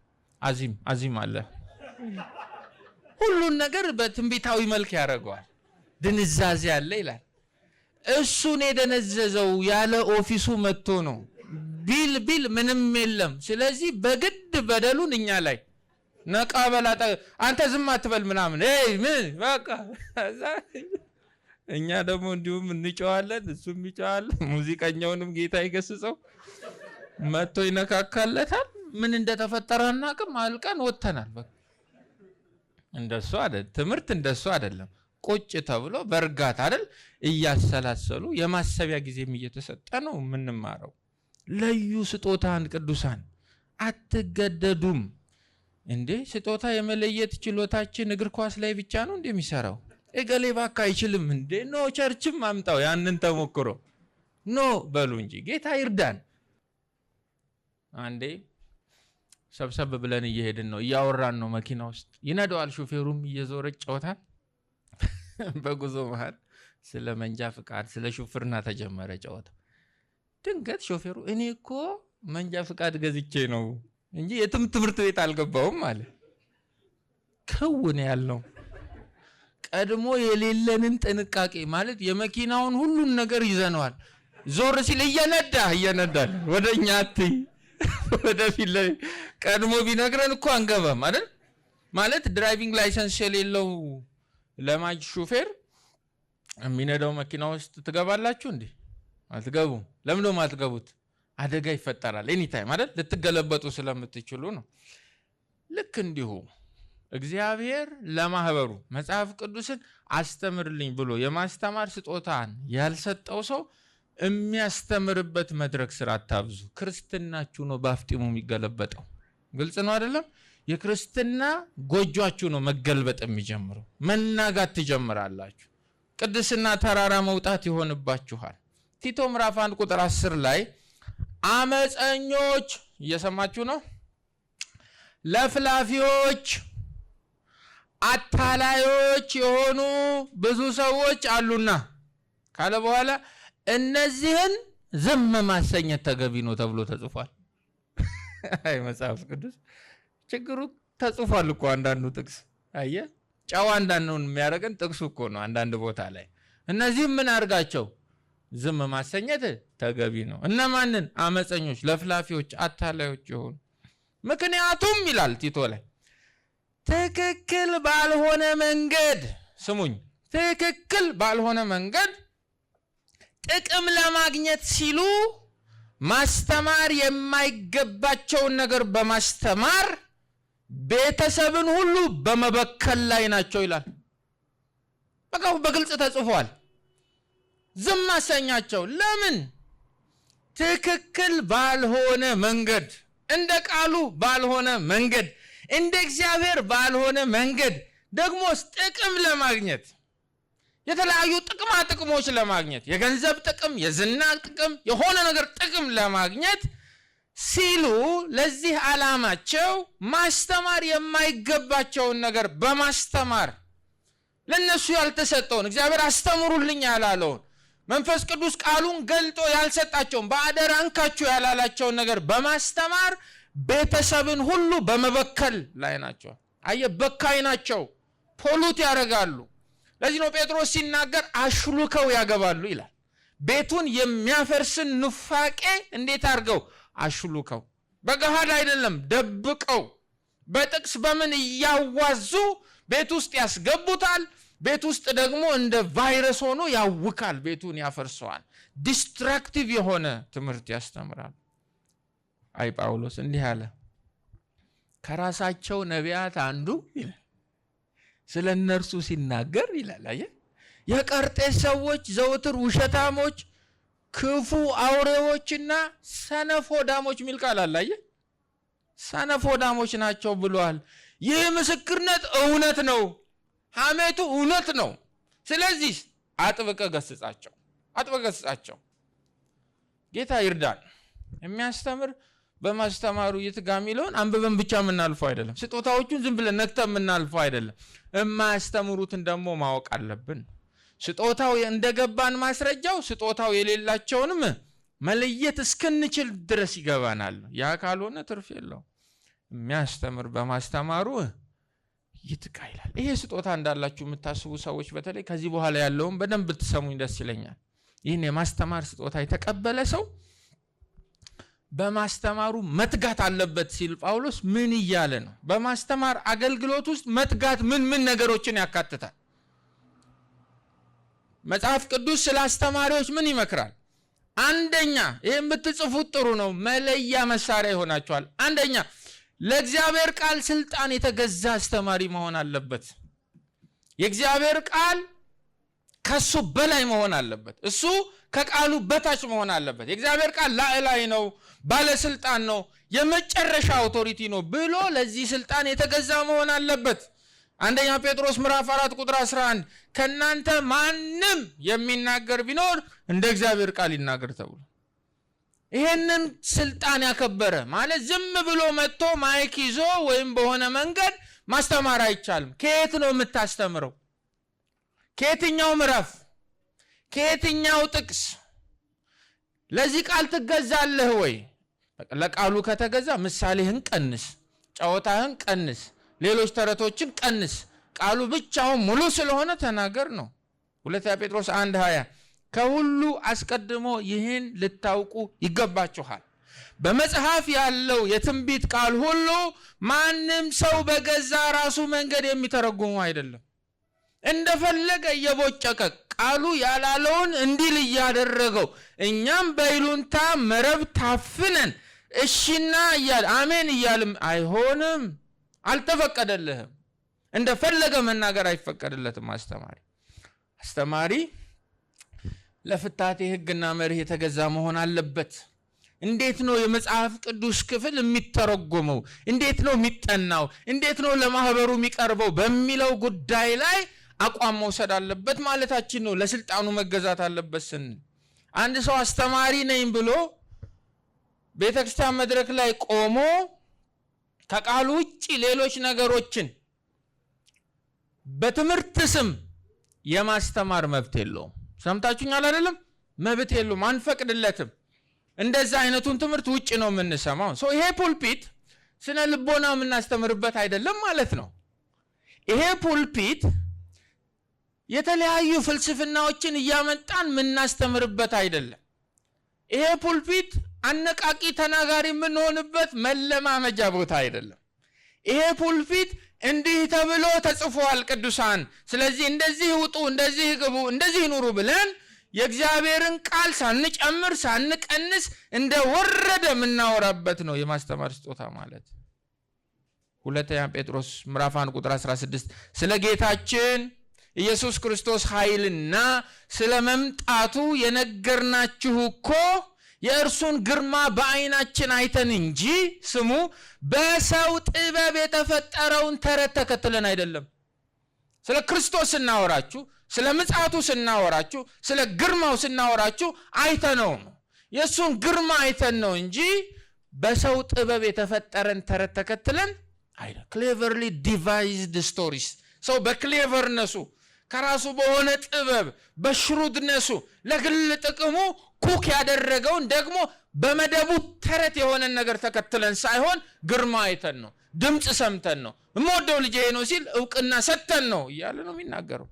A: አዚም አለ። ሁሉን ነገር በትንቢታዊ መልክ ያደርገዋል። ድንዛዜ አለ ይላል። እሱን የደነዘዘው ያለ ኦፊሱ መጥቶ ነው። ቢል ምንም የለም። ስለዚህ በግድ በደሉን እኛ ላይ ነቃ በላጣ፣ አንተ ዝም አትበል ምናምን ምን በቃ እኛ ደግሞ እንዲሁም እንጨዋለን፣ እሱም ይጨዋል። ሙዚቀኛውንም ጌታ ይገስጸው መጥቶ ይነካካለታል። ምን እንደተፈጠረ አናውቅም። አልቀን ወጥተናል። በቃ እንደሱ አይደል ትምህርት፣ እንደሱ አይደለም። ቁጭ ተብሎ በእርጋታ አይደል እያሰላሰሉ የማሰቢያ ጊዜም እየተሰጠ ነው የምንማረው። ለዩ ስጦታን ቅዱሳን፣ አትገደዱም እንዴ። ስጦታ የመለየት ችሎታችን እግር ኳስ ላይ ብቻ ነው እንደሚሰራው? እገሌ ባካ አይችልም እንዴ? ኖ ቸርችም አምጣው ያንን ተሞክሮ ኖ በሉ እንጂ ጌታ ይርዳን። አንዴ ሰብሰብ ብለን እየሄድን ነው እያወራን ነው መኪና ውስጥ ይነዳዋል ሹፌሩም እየዞረ ጫወታል በጉዞ መሃል ስለ መንጃ ፍቃድ ስለ ሹፍርና ተጀመረ ጫወታ ድንገት ሾፌሩ እኔ እኮ መንጃ ፍቃድ ገዝቼ ነው እንጂ የትም ትምህርት ቤት አልገባውም አለ ከውን ያለው ቀድሞ የሌለንን ጥንቃቄ ማለት የመኪናውን ሁሉን ነገር ይዘነዋል ዞር ሲል እየነዳ ወደኛ አትይ ወደፊት ላይ ቀድሞ ቢነግረን እኮ አንገባም አይደል ማለት ድራይቪንግ ላይሰንስ የሌለው ለማጅ ሹፌር የሚነዳው መኪና ውስጥ ትገባላችሁ እንዴ አትገቡ ለምን ነው ማትገቡት አደጋ ይፈጠራል ኤኒ ታይም አይደል ልትገለበጡ ስለምትችሉ ነው ልክ እንዲሁ እግዚአብሔር ለማህበሩ መጽሐፍ ቅዱስን አስተምርልኝ ብሎ የማስተማር ስጦታን ያልሰጠው ሰው የሚያስተምርበት መድረክ ስራ አታብዙ ክርስትናችሁ ነው ባፍጢሙ የሚገለበጠው ግልጽ ነው አይደለም የክርስትና ጎጆአችሁ ነው መገልበጥ የሚጀምረው መናጋት ትጀምራላችሁ ቅድስና ተራራ መውጣት ይሆንባችኋል ቲቶ ምዕራፍ 1 ቁጥር 10 ላይ አመፀኞች እየሰማችሁ ነው ለፍላፊዎች አታላዮች የሆኑ ብዙ ሰዎች አሉና ካለ በኋላ እነዚህን ዝም ማሰኘት ተገቢ ነው ተብሎ ተጽፏል አይ መጽሐፍ ቅዱስ ችግሩ ተጽፏል እኮ አንዳንዱ ጥቅስ አየ ጫው አንዳንዱን የሚያረጋን ጥቅሱ እኮ ነው አንዳንድ ቦታ ላይ እነዚህ ምን አርጋቸው ዝም ማሰኘት ተገቢ ነው እነማንን አመፀኞች ለፍላፊዎች አታላዮች የሆኑ ምክንያቱም ይላል ቲቶ ላይ ትክክል ባልሆነ መንገድ ስሙኝ ትክክል ባልሆነ መንገድ ጥቅም ለማግኘት ሲሉ ማስተማር የማይገባቸውን ነገር በማስተማር ቤተሰብን ሁሉ በመበከል ላይ ናቸው ይላል በቃ በግልጽ ተጽፏል ዝም አሰኛቸው ለምን ትክክል ባልሆነ መንገድ እንደ ቃሉ ባልሆነ መንገድ እንደ እግዚአብሔር ባልሆነ መንገድ ደግሞ ጥቅም ለማግኘት የተለያዩ ጥቅሞች ለማግኘት የገንዘብ ጥቅም የዝና ጥቅም የሆነ ነገር ጥቅም ለማግኘት ሲሉ ለዚህ ዓላማቸው ማስተማር የማይገባቸውን ነገር በማስተማር ለነሱ ያልተሰጠውን እግዚአብሔር አስተምሩልኝ ያላለውን መንፈስ ቅዱስ ቃሉን ገልጦ ያልሰጣቸውን በአደራ እንካችሁ ያላላቸውን ነገር በማስተማር ቤተሰብን ሁሉ በመበከል ላይ ናቸው አየ በካይ ናቸው ፖሉት ያረጋሉ ለዚህ ነው ጴጥሮስ ሲናገር አሽሉከው ያገባሉ ይላል ቤቱን የሚያፈርስን ንፋቄ እንዴት አርገው አሽሉከው በገሃድ አይደለም ደብቀው በጥቅስ በምን ያዋዙ ቤት ውስጥ ያስገቡታል ቤት ውስጥ ደግሞ እንደ ቫይረስ ሆኖ ያውካል ቤቱን ያፈርሰዋል ዲስትራክቲቭ የሆነ ትምህርት ያስተምራል አይ ጳውሎስ እንዲህ አለ ከራሳቸው ነቢያት አንዱ ይላል ስለነርሱ ሲናገር ይላል አየ የቀርጤስ ሰዎች ዘውትር ውሸታሞች ክፉ አውሬዎችና ሰነፎዳሞች ሚልቃል አለ አየ ሰነፎዳሞች ናቸው ብሏል ይህ ምስክርነት እውነት ነው ሐሜቱ እውነት ነው ስለዚህ አጥብቀ ገስጻቸው ጌታ ይርዳን የሚያስተምር በማስተማሩ ይትጋሚለውን አንበበን ብቻ ምናልፈው አይደለም ስጦታዎቹን ዝም ብለን ነክተን ምናልፈው አይደለም የማያስተምሩትን ደግሞ ማወቅ አለብን ስጦታው እንደገባን ማስረጃው ስጦታው የሌላቸውንም መለየት እስከንችል ድረስ ይገባናል ያ ካልሆነ ትርፍ የለው የሚያስተምር በማስተማሩ ይትጋ ይላል ይሄ ስጦታ እንዳላችሁ የምታስቡ ሰዎች በተለይ ከዚህ በኋላ ያለውን በደንብ ብትሰሙኝ ደስ ይለኛል ይህን የማስተማር ስጦታ የተቀበለ ሰው በማስተማሩ መትጋት አለበት ሲል ጳውሎስ ምን ይያለ ነው በማስተማር አገልግሎት ውስጥ መትጋት ምን ነገሮችን ያካትታል መጽሐፍ ቅዱስ ስለ አስተማሪዎች ምን ይመክራል አንደኛ ይሄን ብትጽፉት ጥሩ ነው መለያ መሳሪያ ይሆናችኋል አንደኛ ለእግዚአብሔር ቃል ስልጣን የተገዛ አስተማሪ መሆን አለበት የእግዚአብሔር ቃል ከሱ በላይ መሆን አለበት እሱ ከቃሉ በታች መሆን አለበት የእግዚአብሔር ቃል ላይ ነው ባለስልጣን ነው የመጨረሻ አውቶሪቲ ነው ብሎ ለዚህ ስልጣን የተገዛ መሆን አለበት አንደኛ ጴጥሮስ ምዕራፍ 4 ቁጥር 11 ከናንተ ማንም የሚናገር ቢኖር እንደ እግዚአብሔር ቃል ይናገር ተብሎ ይሄንን ስልጣን ያከበረ ማለት ዝም ብሎ መጥቶ ማይክ ይዞ ወይም በሆነ መንገድ ማስተማር አይቻልም። ከየት ነው የምታስተምረው? ከየትኛው ምዕራፍ? ከየትኛው ጥቅስ? ለዚህ ቃል ትገዛለህ ወይ? ለቃሉ ከተገዛ ምሳሌህን ቀንስ፣ ጨዋታህን ቀንስ፣ ሌሎች ተረቶችን ቀንስ። ቃሉ ብቻውን ሙሉ ስለሆነ ተናገር ነው። 2 ጴጥሮስ 1:20 ከሁሉ አስቀድሞ ይህን ልታውቁ ይገባችኋል። በመጽሐፍ ያለው የትንቢት ቃል ሁሉ ማንም ሰው በገዛ ራሱ መንገድ የሚተረጉመው አይደለም። እንደፈለገ እየቦጨቀ ቃሉ ያላለውን እንዲል እያደረገው እኛም በይሉንታ መረብ ታፍነን እሺና እያል አሜን እያልም አይሆንም። አልተፈቀደልህም። እንደፈለገ መናገር አይፈቀድለትም። አስተማሪ ለፍታቴ ሕግና መርህ የተገዛ መሆን አለበት። እንዴት ነው የመጽሐፍ ቅዱስ ክፍል የሚተረጎመው? እንዴት ነው የሚጠናው? እንዴት ነው ለማህበሩ የሚቀርበው? በሚለው ጉዳይ ላይ አቋም መውሰድ አለበት ማለታችን ነው። ለስልጣኑ መገዛት አለበት ስንል አንድ ሰው አስተማሪ ነኝ ብሎ ቤተክርስቲያን መድረክ ላይ ቆሞ ከቃሉ ውጪ ሌሎች ነገሮችን በትምህርት ስም የማስተማር መብት የለውም። ሰምታችሁኛል አይደለም? መብት የለውም፣ አንፈቅድለትም። እንደዛ አይነቱን ትምህርት ውጪ ነው የምንሰማው። ይሄ ፑልፒት ስነ ልቦና የምናስተምርበት አይደለም ማለት ነው። ይሄ ፑልፒት የተለያዩ ፍልስፍናዎችን እያመጣን የምናስተምርበት አይደለም። ይሄ ፑልፒት አነቃቂ ተናጋሪ የምንሆንበት መለማመጃ ቦታ አይደለም። ይሄ ፑልፒት እንዲህ ተብሎ ተጽፏል ቅዱሳን፣ ስለዚህ እንደዚህ ውጡ፣ እንደዚህ ግቡ፣ እንደዚህ ኑሩ ብለን የእግዚአብሔርን ቃል ሳንጨምር ሳንቀንስ እንደ ወረደ የምናወራበት ነው የማስተማር ስጦታ ማለት። 2 ጴጥሮስ ምዕራፍ 1 ቁጥር 16 ስለ ጌታችን ኢየሱስ ክርስቶስ ኃይልና ስለ መምጣቱ የነገርናችሁ እኮ የእርሱን ግርማ በዓይናችን አይተን እንጂ ስሙ በሰው ጥበብ የተፈጠረውን ተረት ተከትለን አይደለም። ስለ ክርስቶስ ስናወራችሁ፣ ስለ ምጽአቱ ስናወራችሁ፣ ስለ ግርማው ስናወራችሁ አይተነው ነው። የእሱን ግርማ አይተን ነው እንጂ በሰው ጥበብ የተፈጠረን ተረት ተከትለን አይደለም። ክሌቨርሊ ዲቫይዝድ ስቶሪስ። ሰው በክሌቨርነሱ ከራሱ በሆነ ጥበብ በሽሩድነሱ ለግል ጥቅሙ ኩክ ያደረገውን ደግሞ በመደቡ ተረት የሆነ ነገር ተከትለን ሳይሆን ግርማ አይተን ነው፣ ድምፅ ሰምተን ነው፣ እምወደው ልጄ ነው ሲል እውቅና ሰጥተን ነው እያለ ነው የሚናገረው።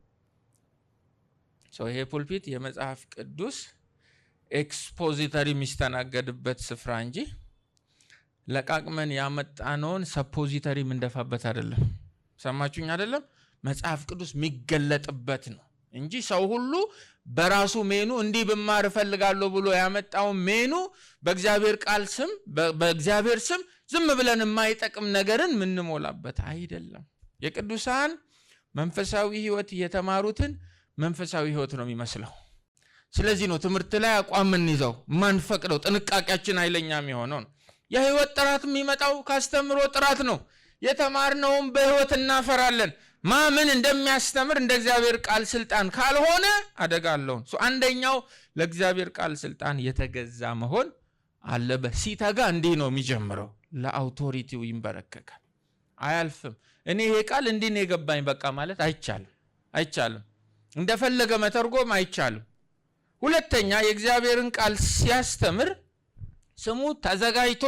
A: ይሄ ፑልፒት የመጽሐፍ ቅዱስ ኤክስፖዚተሪ የሚስተናገድበት ስፍራ እንጂ ለቃቅመን ያመጣነውን ሰፖዚተሪ ምንደፋበት አይደለም። ሰማችሁኝ አይደለም? መጽሐፍ ቅዱስ የሚገለጥበት ነው እንጂ ሰው ሁሉ በራሱ ሜኑ እንዲህ ብማር እፈልጋለሁ ብሎ ያመጣው ሜኑ በእግዚአብሔር ቃል ስም በእግዚአብሔር ስም ዝም ብለን የማይጠቅም ነገርን ምንሞላበት አይደለም። የቅዱሳን መንፈሳዊ ህይወት የተማሩትን መንፈሳዊ ህይወት ነው የሚመስለው። ስለዚህ ነው ትምህርት ላይ አቋም እንይዘው ማንፈቅደው፣ ጥንቃቄያችን ኃይለኛ የሚሆነው። የህይወት ጥራት የሚመጣው ካስተምሮ ጥራት ነው። የተማርነውም በህይወት እናፈራለን። ምን እንደሚያስተምር እንደ እግዚአብሔር ቃል ስልጣን ካልሆነ አደጋ አለው። አንደኛው ለእግዚአብሔር ቃል ስልጣን የተገዛ መሆን አለበት። ሲተጋ እንዲህ ነው የሚጀምረው። ለአውቶሪቲው ይንበረከካል፣ አያልፍም። እኔ ይሄ ቃል እንዲህ ነው የገባኝ በቃ ማለት አይቻልም። እንደፈለገ መተርጎም አይቻልም። ሁለተኛ የእግዚአብሔርን ቃል ሲያስተምር ስሙ ተዘጋጅቶ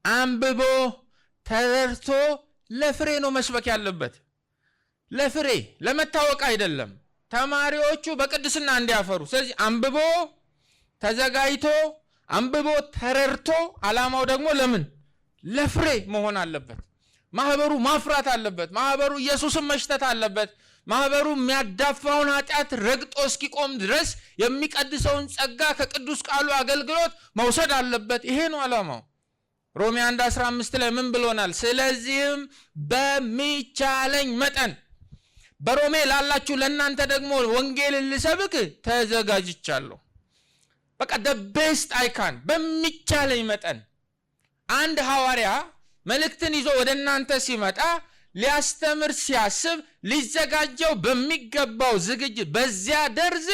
A: አንብቦ ተረድቶ ለፍሬ ነው መስበክ ያለበት። ለፍሬ ለመታወቅ አይደለም። ተማሪዎቹ በቅድስና እንዲያፈሩ። ስለዚህ አንብቦ ተዘጋጅቶ አንብቦ ተረድቶ ዓላማው ደግሞ ለምን? ለፍሬ መሆን አለበት። ማህበሩ ማፍራት አለበት። ማህበሩ ኢየሱስን መሽተት አለበት። ማህበሩ የሚያዳፋውን ኃጢአት ረግጦ እስኪቆም ድረስ የሚቀድሰውን ጸጋ ከቅዱስ ቃሉ አገልግሎት መውሰድ አለበት። ይሄ ነው ዓላማው። ሮሜ 1:15 ላይ ምን ብሎናል? ስለዚህም በሚቻለኝ መጠን በሮሜ ላላችሁ ለእናንተ ደግሞ ወንጌል ልሰብክ ተዘጋጅቻለሁ። በቃ በቤስት አይካን በሚቻለኝ መጠን። አንድ ሐዋርያ መልእክትን ይዞ ወደ እናንተ ሲመጣ ሊያስተምር ሲያስብ ሊዘጋጀው በሚገባው ዝግጅት በዚያ ደርዝ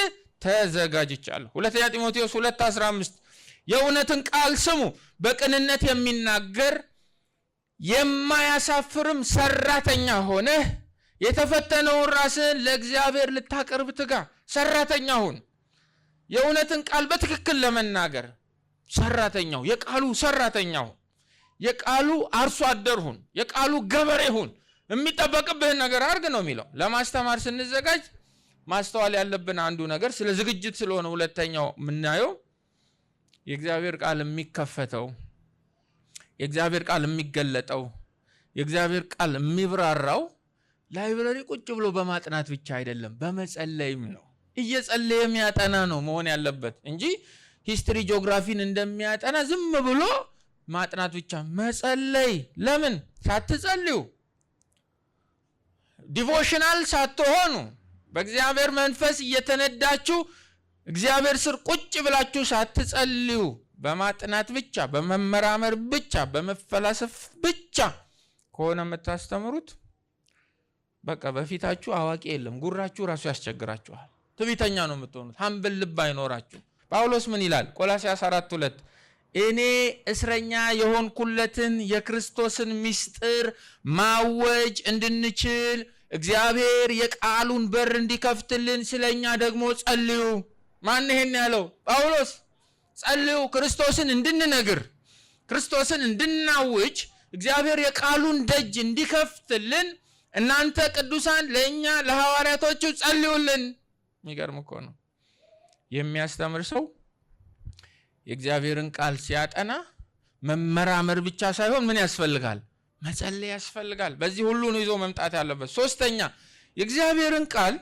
A: ተዘጋጅቻለሁ። 2 ጢሞቴዎስ 2:15 የእውነትን ቃል ስሙ። በቅንነት የሚናገር የማያሳፍርም ሰራተኛ ሆነህ የተፈተነውን ራስህን ለእግዚአብሔር ልታቀርብ ትጋ። ሰራተኛ ሁን። የእውነትን ቃል በትክክል ለመናገር ሰራተኛው፣ የቃሉ ሰራተኛው፣ የቃሉ አርሶ አደር ሁን፣ የቃሉ ገበሬ ሁን። የሚጠበቅብህን ነገር አድርግ ነው የሚለው። ለማስተማር ስንዘጋጅ ማስተዋል ያለብን አንዱ ነገር ስለ ዝግጅት ስለሆነ ሁለተኛው የምናየው የእግዚአብሔር ቃል የሚከፈተው፣ የእግዚአብሔር ቃል የሚገለጠው፣ የእግዚአብሔር ቃል የሚብራራው ላይብረሪ ቁጭ ብሎ በማጥናት ብቻ አይደለም፣ በመጸለይም ነው። እየጸለየ የሚያጠና ነው መሆን ያለበት እንጂ ሂስትሪ ጂኦግራፊን እንደሚያጠና ዝም ብሎ ማጥናት ብቻ። መጸለይ። ለምን ሳትጸልዩ ዲቮሽናል ሳትሆኑ በእግዚአብሔር መንፈስ እየተነዳችሁ እግዚአብሔር ስር ቁጭ ብላችሁ ሳትጸልዩ በማጥናት ብቻ፣ በመመራመር ብቻ፣ በመፈላሰፍ ብቻ ከሆነ የምታስተምሩት በቃ በፊታችሁ አዋቂ የለም። ጉራችሁ ራሱ ያስቸግራችኋል። ትዕቢተኛ ነው የምትሆኑት። ሀምብል ልብ አይኖራችሁ። ጳውሎስ ምን ይላል? ቆላስይስ 4:2 እኔ እስረኛ የሆንኩለትን የክርስቶስን ምስጢር ማወጅ እንድንችል እግዚአብሔር የቃሉን በር እንዲከፍትልን ስለኛ ደግሞ ጸልዩ። ማን ይሄን ያለው? ጳውሎስ። ጸልዩ፣ ክርስቶስን እንድንነግር፣ ክርስቶስን እንድናውጅ እግዚአብሔር የቃሉን ደጅ እንዲከፍትልን እናንተ ቅዱሳን ለእኛ ለሐዋርያቶቹ ጸልዩልን። የሚገርም እኮ ነው። የሚያስተምር ሰው የእግዚአብሔርን ቃል ሲያጠና መመራመር ብቻ ሳይሆን ምን ያስፈልጋል? መጸለይ ያስፈልጋል። በዚህ ሁሉ ነው ይዞ መምጣት ያለበት። ሶስተኛ የእግዚአብሔርን ቃል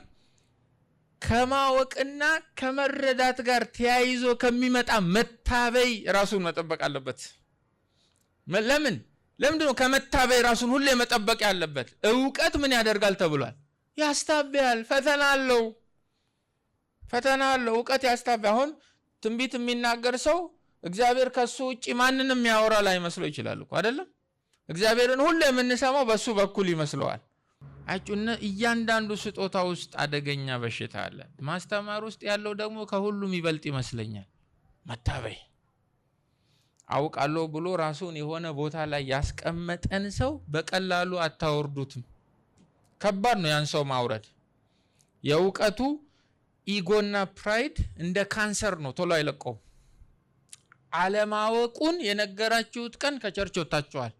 A: ከማወቅና ከመረዳት ጋር ተያይዞ ከሚመጣ መታበይ ራሱን መጠበቅ አለበት። ለምንድን ነው ከመታበይ ራሱን ሁሌ መጠበቅ ያለበት? ዕውቀት ምን ያደርጋል ተብሏል? ያስታበያል። ፈተና አለው። ዕውቀት ያስታበያል። አሁን ትንቢት የሚናገር ሰው እግዚአብሔር ከሱ ውጪ ማንንም ያወራ ላይ መስሎ ይችላል እኮ አይደለም? እግዚአብሔርን ሁሌ የምንሰማው በሱ በኩል ይመስለዋል። አጩነ እያንዳንዱ ስጦታ ውስጥ አደገኛ በሽታ አለ። ማስተማር ውስጥ ያለው ደግሞ ከሁሉም ይበልጥ ይመስለኛል መታበይ። አውቃለሁ ብሎ ራሱን የሆነ ቦታ ላይ ያስቀመጠን ሰው በቀላሉ አታወርዱትም። ከባድ ነው ያን ሰው ማውረድ። የእውቀቱ ኢጎና ፕራይድ እንደ ካንሰር ነው፣ ቶሎ አይለቀውም። አለማወቁን የነገራችሁት ቀን ከቸርች ወጣችኋል።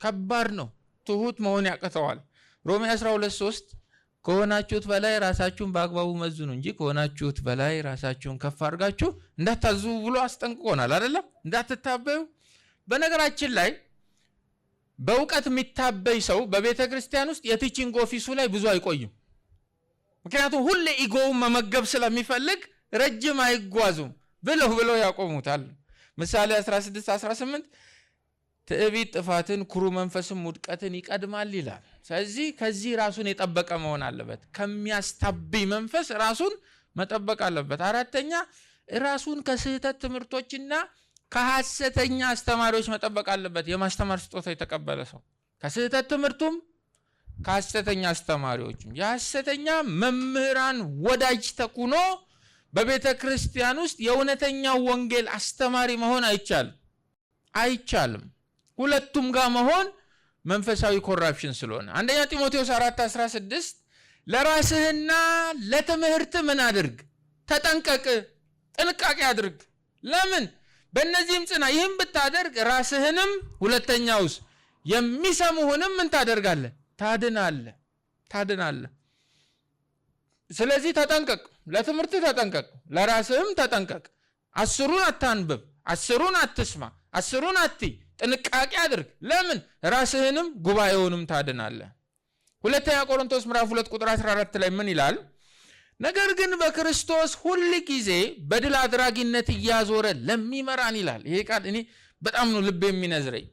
A: ከባድ ነው። ትሁት መሆን ያቅተዋል። ሮሜ 12:3 ከሆናችሁት በላይ ራሳችሁን በአግባቡ መዝኑ እንጂ ከሆናችሁት በላይ ራሳችሁን ከፍ አድርጋችሁ እንዳታዙ ብሎ አስጠንቅቆናል አይደለም? እንዳትታበዩ። በነገራችን ላይ በእውቀት የሚታበይ ሰው በቤተ ክርስቲያን ውስጥ የቲቺንግ ኦፊሱ ላይ ብዙ አይቆይም። ምክንያቱም ሁሌ ኢጎውን መመገብ ስለሚፈልግ ረጅም አይጓዙም። ብለው ያቆሙታል። ምሳሌ 16:18 ትዕቢት ጥፋትን፣ ኩሩ መንፈስም ውድቀትን ይቀድማል ይላል። ስለዚህ ከዚህ ራሱን የጠበቀ መሆን አለበት። ከሚያስታብይ መንፈስ ራሱን መጠበቅ አለበት። አራተኛ ራሱን ከስህተት ትምህርቶችና ከሐሰተኛ አስተማሪዎች መጠበቅ አለበት። የማስተማር ስጦታ የተቀበለ ሰው ከስህተት ትምህርቱም ከሐሰተኛ አስተማሪዎችም። የሐሰተኛ መምህራን ወዳጅ ተኩኖ በቤተ ክርስቲያን ውስጥ የእውነተኛው ወንጌል አስተማሪ መሆን አይቻልም። ሁለቱም ጋር መሆን መንፈሳዊ ኮራፕሽን ስለሆነ አንደኛ ጢሞቴዎስ 4:16 ለራስህና ለትምህርት ምን አድርግ? ተጠንቀቅ፣ ጥንቃቄ አድርግ። ለምን? በእነዚህም ጽና። ይህም ብታደርግ ራስህንም ሁለተኛውስ የሚሰሙህንም ምን ታደርጋለህ? ታድናለህ። ስለዚህ ተጠንቀቅ። ለትምህርት ተጠንቀቅ፣ ለራስህም ተጠንቀቅ። 10ሩን አታንብብ፣ 10ሩን አትስማ፣ 10ሩን አትይ። ጥንቃቄ አድርግ። ለምን? ራስህንም ጉባኤውንም ታድናለህ። ሁለተኛ ቆሮንቶስ ምዕራፍ 2:14 ላይ ምን ይላል? ነገር ግን በክርስቶስ ሁል ጊዜ በድል አድራጊነት እያዞረ ለሚመራን ይላል። ይሄ ቃል እኔ በጣም ነው ልብ የሚነዝረኝ።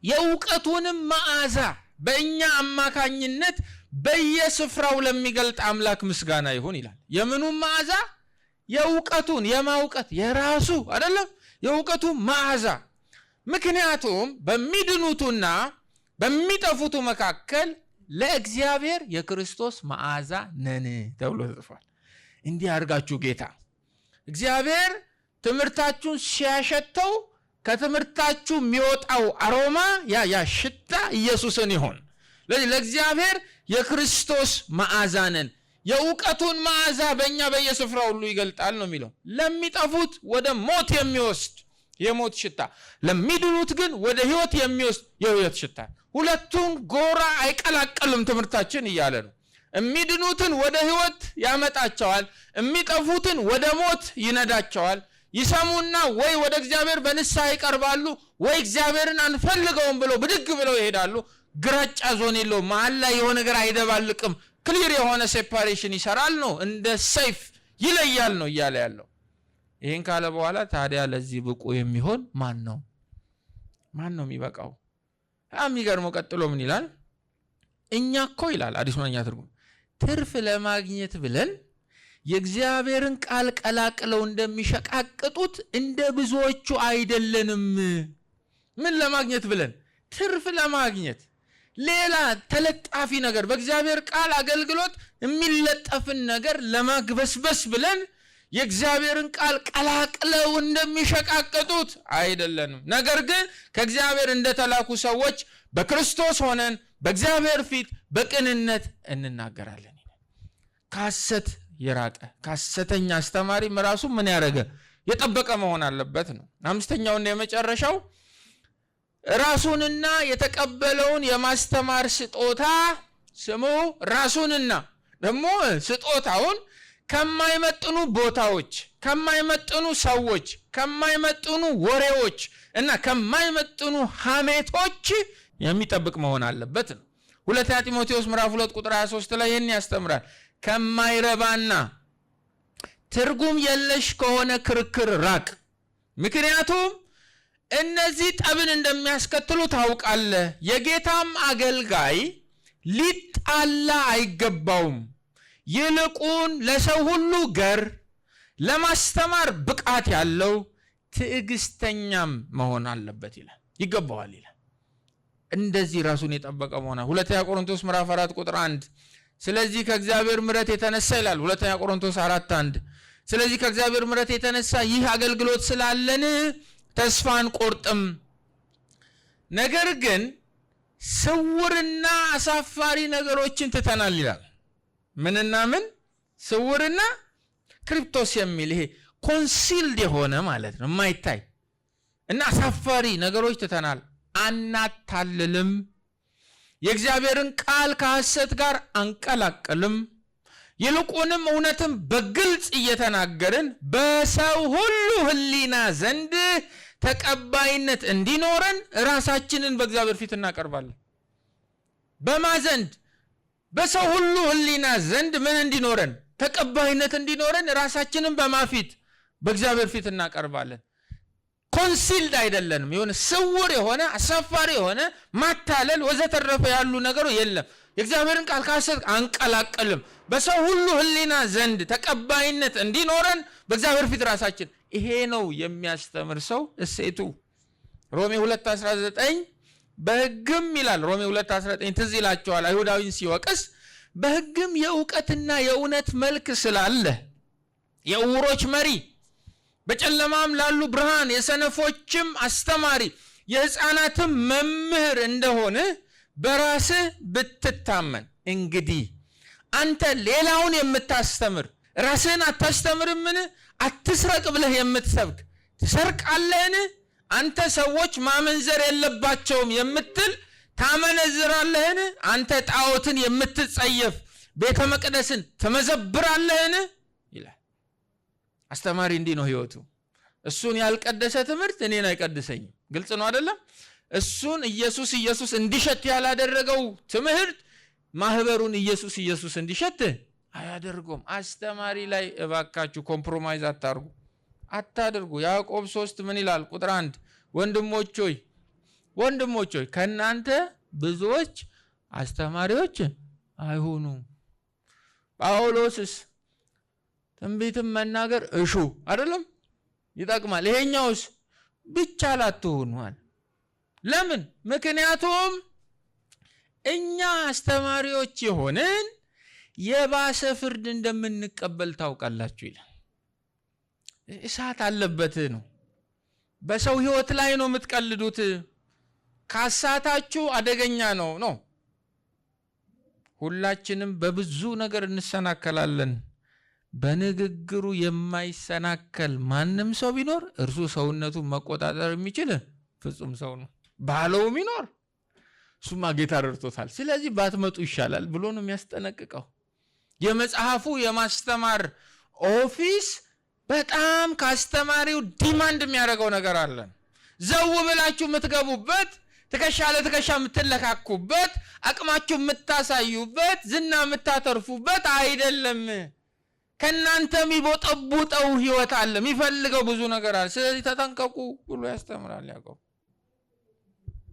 A: የእውቀቱንም መዓዛ በእኛ አማካኝነት በየስፍራው ለሚገልጥ አምላክ ምስጋና ይሁን ይላል። የምኑም መዓዛ? የእውቀቱን። የማውቀት የራሱ አይደለም፣ የእውቀቱ መዓዛ። ምክንያቱም በሚድኑቱና በሚጠፉቱ መካከል ለእግዚአብሔር የክርስቶስ መዓዛ ነን ተብሎ ተጽፏል። እንዲህ አድርጋችሁ ጌታ እግዚአብሔር ትምህርታችሁን ሲያሸተው ከትምህርታችሁ የሚወጣው አሮማ ያ ሽታ ኢየሱስን ይሆን። ለእግዚአብሔር የክርስቶስ መዓዛ ነን። የእውቀቱን መዓዛ በእኛ በየስፍራው ሁሉ ይገልጣል ነው የሚለው። ለሚጠፉት ወደ ሞት የሚወስድ የሞት ሽታ፣ ለሚድኑት ግን ወደ ሕይወት የሚወስድ የሕይወት ሽታ። ሁለቱን ጎራ አይቀላቀልም ትምህርታችን እያለ ነው። የሚድኑትን ወደ ሕይወት ያመጣቸዋል፣ የሚጠፉትን ወደ ሞት ይነዳቸዋል። ይሰሙና ወይ ወደ እግዚአብሔር በንስሐ ይቀርባሉ፣ ወይ እግዚአብሔርን አንፈልገውም ብለው ብድግ ብለው ይሄዳሉ። ግራጫ ዞን የለው፣ መሀል ላይ የሆነ ነገር አይደባልቅም። ክሊር የሆነ ሴፓሬሽን ይሰራል ነው፣ እንደ ሰይፍ ይለያል ነው እያለ ያለው። ይህን ካለ በኋላ ታዲያ ለዚህ ብቁ የሚሆን ማን ነው? ማን ነው የሚበቃው? የሚገርመው ቀጥሎ ምን ይላል? እኛ እኮ ይላል አዲስ መደበኛ ትርጉም፣ ትርፍ ለማግኘት ብለን የእግዚአብሔርን ቃል ቀላቅለው እንደሚሸቃቅጡት እንደ ብዙዎቹ አይደለንም። ምን ለማግኘት ብለን? ትርፍ ለማግኘት፣ ሌላ ተለጣፊ ነገር፣ በእግዚአብሔር ቃል አገልግሎት የሚለጠፍን ነገር ለማግበስበስ ብለን የእግዚአብሔርን ቃል ቀላቅለው እንደሚሸቃቅጡት አይደለንም። ነገር ግን ከእግዚአብሔር እንደተላኩ ሰዎች በክርስቶስ ሆነን በእግዚአብሔር ፊት በቅንነት እንናገራለን። ከሐሰት የራቀ ከሐሰተኛ አስተማሪም ራሱ ምን ያደረገ የጠበቀ መሆን አለበት ነው። አምስተኛውና የመጨረሻው ራሱንና የተቀበለውን የማስተማር ስጦታ ስሙ። ራሱንና ደግሞ ስጦታውን ከማይመጥኑ ቦታዎች፣ ከማይመጥኑ ሰዎች፣ ከማይመጥኑ ወሬዎች እና ከማይመጥኑ ሐሜቶች የሚጠብቅ መሆን አለበት ነው። ሁለተኛ ጢሞቴዎስ ምዕራፍ 2 ቁጥር 23 ላይ ይህን ያስተምራል። ከማይረባና ትርጉም የለሽ ከሆነ ክርክር ራቅ፣ ምክንያቱም እነዚህ ጠብን እንደሚያስከትሉ ታውቃለህ። የጌታም አገልጋይ ሊጣላ አይገባውም፣ ይልቁን ለሰው ሁሉ ገር፣ ለማስተማር ብቃት ያለው ትዕግስተኛም መሆን አለበት ይላል። ይገባዋል ይላል። እንደዚህ ራሱን የጠበቀ መሆን። ሁለተኛ ቆሮንቶስ ምዕራፍ 4 ቁጥር 1 ስለዚህ ከእግዚአብሔር ምሕረት የተነሳ ይላል። ሁለተኛ ቆሮንቶስ 4:1 ስለዚህ ከእግዚአብሔር ምሕረት የተነሳ ይህ አገልግሎት ስላለን ተስፋ አንቆርጥም። ነገር ግን ስውርና አሳፋሪ ነገሮችን ትተናል ይላል። ምንና ምን? ስውርና ክሪፕቶስ የሚል ይሄ ኮንሲልድ የሆነ ማለት ነው፣ የማይታይ እና አሳፋሪ ነገሮች ትተናል። አናታልልም፣ የእግዚአብሔርን ቃል ከሐሰት ጋር አንቀላቅልም፣ ይልቁንም እውነትን በግልጽ እየተናገርን በሰው ሁሉ ሕሊና ዘንድ ተቀባይነት እንዲኖረን ራሳችንን በእግዚአብሔር ፊት እናቀርባለን። በማ ዘንድ? በሰው ሁሉ ሕሊና ዘንድ ምን እንዲኖረን? ተቀባይነት እንዲኖረን ራሳችንን በማፊት በእግዚአብሔር ፊት እናቀርባለን። ኮንሲልድ አይደለንም። የሆነ ስውር የሆነ አሳፋሪ የሆነ ማታለል ወዘተረፈ ያሉ ነገሩ የለም። የእግዚአብሔርን ቃል ከሐሰት አንቀላቀልም። በሰው ሁሉ ሕሊና ዘንድ ተቀባይነት እንዲኖረን በእግዚአብሔር ፊት ራሳችን። ይሄ ነው የሚያስተምር ሰው እሴቱ። ሮሜ 2:19 በሕግም ይላል። ሮሜ 2:19 ትዝ ይላቸዋል አይሁዳዊን ሲወቅስ፣ በሕግም የእውቀትና የእውነት መልክ ስላለ የዕውሮች መሪ፣ በጨለማም ላሉ ብርሃን፣ የሰነፎችም አስተማሪ፣ የሕፃናትም መምህር እንደሆነ በራስህ ብትታመን። እንግዲህ አንተ ሌላውን የምታስተምር ራስህን አታስተምርምን? አትስረቅ ብለህ የምትሰብክ ትሰርቃለህን? አንተ ሰዎች ማመንዘር የለባቸውም የምትል ታመነዝራለህን? አንተ ጣዖትን የምትጸየፍ ቤተ መቅደስን ትመዘብራለህን? ይላል። አስተማሪ እንዲህ ነው ህይወቱ። እሱን ያልቀደሰ ትምህርት እኔን አይቀድሰኝም። ግልጽ ነው አይደለም? እሱን ኢየሱስ እንዲሸት ያላደረገው ትምህርት ማህበሩን ኢየሱስ እንዲሸት አያደርገውም። አስተማሪ ላይ እባካችሁ ኮምፕሮማይዝ አታድርጉ። ያዕቆብ 3 ምን ይላል? ቁጥር 1 ወንድሞች ሆይ ከእናንተ ብዙዎች አስተማሪዎች አይሁኑ። ጳውሎስስ ትንቢትም መናገር እሹ አይደለም ይጠቅማል። ይሄኛውስ ብቻ ላትሆኑ አለ። ለምን? ምክንያቱም እኛ አስተማሪዎች የሆንን የባሰ ፍርድ እንደምንቀበል ታውቃላችሁ ይላል። እሳት አለበት ነው። በሰው ህይወት ላይ ነው የምትቀልዱት። ካሳታችሁ አደገኛ ነው። ሁላችንም በብዙ ነገር እንሰናከላለን። በንግግሩ የማይሰናከል ማንም ሰው ቢኖር እርሱ ሰውነቱን መቆጣጠር የሚችል ፍጹም ሰው ነው። ባለውም ቢኖር እሱማ ጌታ ረድቶታል። ስለዚህ ባትመጡ ይሻላል ብሎ ነው የሚያስጠነቅቀው። የመጽሐፉ የማስተማር ኦፊስ በጣም ካስተማሪው ዲማንድ የሚያደርገው ነገር አለ። ዘው ብላችሁ የምትገቡበት፣ ትከሻ ለትከሻ የምትለካኩበት፣ አቅማችሁ የምታሳዩበት፣ ዝና የምታተርፉበት አይደለም። ከናንተ የሚቦጠቡጠው ህይወት አለ፣ የሚፈልገው ብዙ ነገር አለ። ስለዚህ ተጠንቀቁ ብሎ ያስተምራል ያዕቆብ።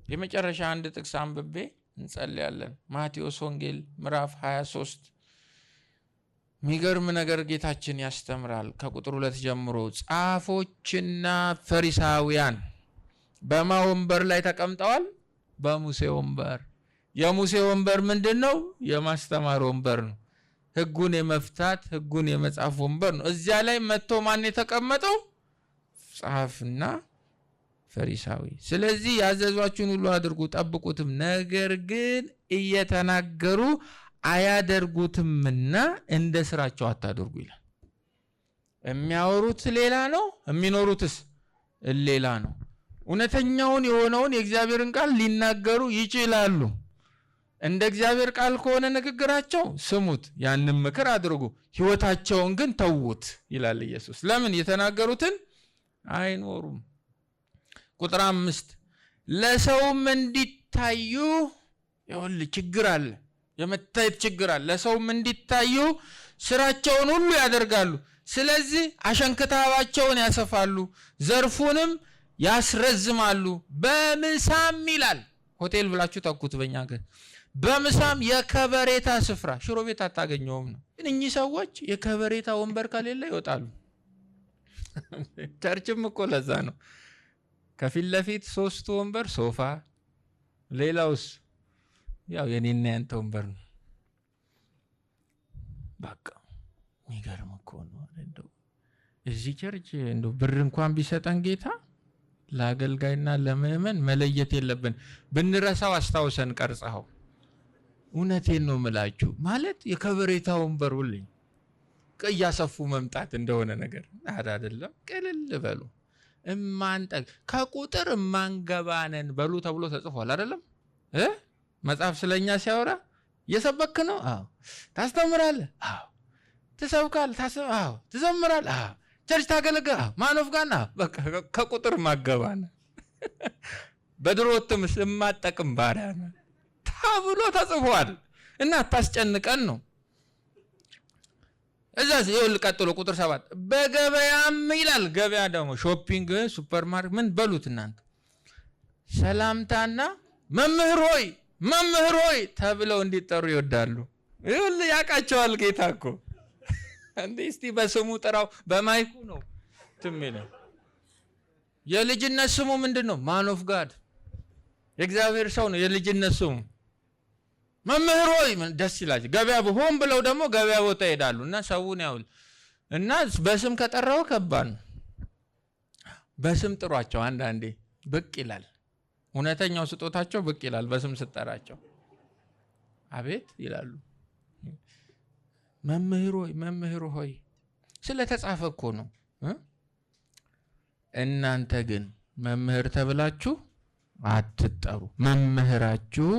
A: የመጨረሻ አንድ ጥቅስ አንብቤ እንጸልያለን። ማቴዎስ ወንጌል ምዕራፍ 23 የሚገርም ነገር ጌታችን ያስተምራል። ከቁጥር 2 ጀምሮ ጻፎችና ፈሪሳውያን በማ ወንበር ላይ ተቀምጠዋል? በሙሴ ወንበር። የሙሴ ወንበር ምንድነው? የማስተማር ወንበር ነው። ህጉን የመፍታት ህጉን የመጻፍ ወንበር ነው። እዚያ ላይ መጥቶ ማን የተቀመጠው? ጻፍና ፈሪሳዊ። ስለዚህ ያዘዟችሁን ሁሉ አድርጉ ጠብቁትም፣ ነገር ግን እየተናገሩ አያደርጉትምና እንደ ስራቸው አታድርጉ ይላል። የሚያወሩት ሌላ ነው፣ የሚኖሩትስ ሌላ ነው። እውነተኛውን የሆነውን የእግዚአብሔርን ቃል ሊናገሩ ይችላሉ። እንደ እግዚአብሔር ቃል ከሆነ ንግግራቸው ስሙት፣ ያንን ምክር አድርጉ፣ ህይወታቸውን ግን ተውት ይላል ኢየሱስ። ለምን? የተናገሩትን አይኖሩም። ቁጥር 5 ለሰውም እንዲታዩ ይኸውልህ ችግር አለ፣ የመታየት ችግር አለ። ለሰውም እንዲታዩ ስራቸውን ሁሉ ያደርጋሉ። ስለዚህ አሸንክታባቸውን ያሰፋሉ፣ ዘርፉንም ያስረዝማሉ። በምሳም ይላል፣ ሆቴል ብላችሁ ተኩት በእኛ ሀገር፣ በምሳም የከበሬታ ስፍራ፣ ሽሮ ቤት አታገኘውም ነው። ግን እኚህ ሰዎች የከበሬታ ወንበር ከሌለ ይወጣሉ። ቸርችም እኮ ለዛ ነው። ከፊት ለፊት 3 ወንበር ሶፋ፣ ሌላውስ ያው የኔና ያንተ ወንበር ነው። በቃ የሚገርም እኮ ነው። እንደው እዚህ ቸርች እንደው ብር እንኳን ቢሰጠን ጌታ ለአገልጋይና ለምእመን መለየት የለብን። ብንረሳው አስታውሰን ቀርጸው። እውነቴን ነው የምላችሁ። ማለት የከበሬታ ወንበር ሁልኝ እያሰፉ መምጣት እንደሆነ ነገር አይደለም። ቅልል በሉ። እማንጠቅ ከቁጥር እማንገባነን በሉ ተብሎ ተጽፏል አይደለም? መጽሐፍ ስለኛ ሲያወራ እየሰበክ ነው። አዎ። ታስተምራለህ? አዎ። ትሰብካለህ? አዎ። ትዘምራለህ? አዎ። ቸርች ታገለግል? አዎ። ማኖፍ ጋና በቃ ከቁጥር ማገባነ በድሮ ትምስ የማጠቅም ባሪያ ነው ተብሎ ተጽፏል። እና ታስጨንቀን ነው። እዛስ ይኸውልህ ቀጥሎ ቁጥር 7 በገበያም ይላል። ገበያ ደግሞ ሾፒንግ፣ ሱፐርማርኬት ምን በሉት እናንተ ሰላምታና መምህር ሆይ ተብለው እንዲጠሩ ይወዳሉ። ይኸውልህ ያውቃቸዋል ጌታ እኮ። እንዴ እስቲ በስሙ ጥራው። በማይኩ ነው ትምለው። የልጅነት ስሙ ምንድነው? ማን ኦፍ ጋድ፣ የእግዚአብሔር ሰው ነው የልጅነት ስሙ። መምህር ሆይ ደስ ይላል። ገበያ ሆን ብለው ደግሞ ገበያ ቦታ ይሄዳሉ እና ሰውን ያውል እና በስም ከጠራው ከባድ ነው። በስም ጥሯቸው። አንዳንዴ ብቅ ይላል። እውነተኛው ስጦታቸው ብቅ ይላል። በስም ስጠራቸው አቤት ይላሉ። መምህር ሆይ ስለተጻፈ እኮ ነው። እናንተ ግን መምህር ተብላችሁ አትጠሩ፣ መምህራችሁ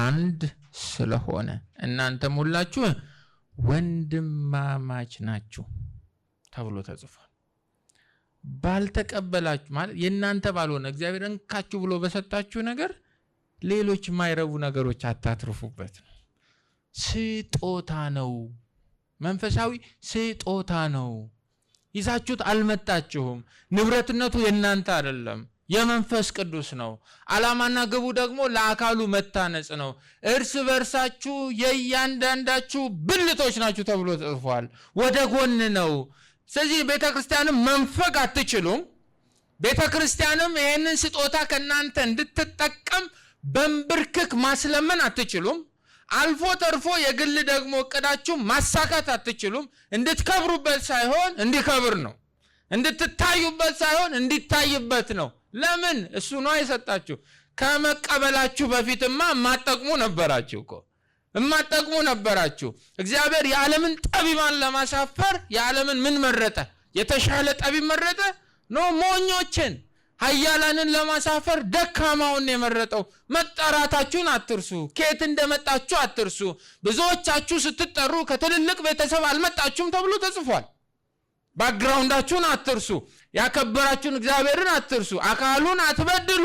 A: አንድ ስለሆነ እናንተም ሁላችሁ ወንድማማች ናችሁ ተብሎ ተጽፏል። ባልተቀበላችሁ ማለት የእናንተ ባልሆነ እግዚአብሔር እንካችሁ ብሎ በሰጣችሁ ነገር ሌሎች የማይረቡ ነገሮች አታትርፉበት። ስጦታ ነው፣ መንፈሳዊ ስጦታ ነው። ይዛችሁት አልመጣችሁም። ንብረትነቱ የእናንተ አይደለም፣ የመንፈስ ቅዱስ ነው። ዓላማና ግቡ ደግሞ ለአካሉ መታነጽ ነው። እርስ በርሳችሁ የእያንዳንዳችሁ ብልቶች ናችሁ ተብሎ ተጽፏል። ወደ ጎን ነው። ስለዚህ ቤተክርስቲያንም መንፈግ አትችሉም። ቤተክርስቲያንም ይህንን ስጦታ ከእናንተ እንድትጠቀም በንብርክክ ማስለመን አትችሉም። አልፎ ተርፎ የግል ደግሞ እቅዳችሁ ማሳካት አትችሉም። እንድትከብሩበት ሳይሆን እንዲከብር ነው። እንድትታዩበት ሳይሆን እንዲታይበት ነው። ለምን? እሱ ነው የሰጣችሁ። ከመቀበላችሁ በፊትማ ማጠቅሙ ነበራችሁ። እግዚአብሔር የዓለምን ጠቢባን ለማሳፈር የዓለምን ምን መረጠ? የተሻለ ጠቢብ መረጠ? ሞኞችን ኃያላንን ለማሳፈር ደካማውን የመረጠው። መጠራታችሁን አትርሱ። ከየት እንደመጣችሁ አትርሱ። ብዙዎቻችሁ ስትጠሩ ከትልልቅ ቤተሰብ አልመጣችሁም ተብሎ ተጽፏል። ባክግራውንዳችሁን አትርሱ። ያከበራችሁን እግዚአብሔርን አትርሱ። አካሉን አትበድሉ።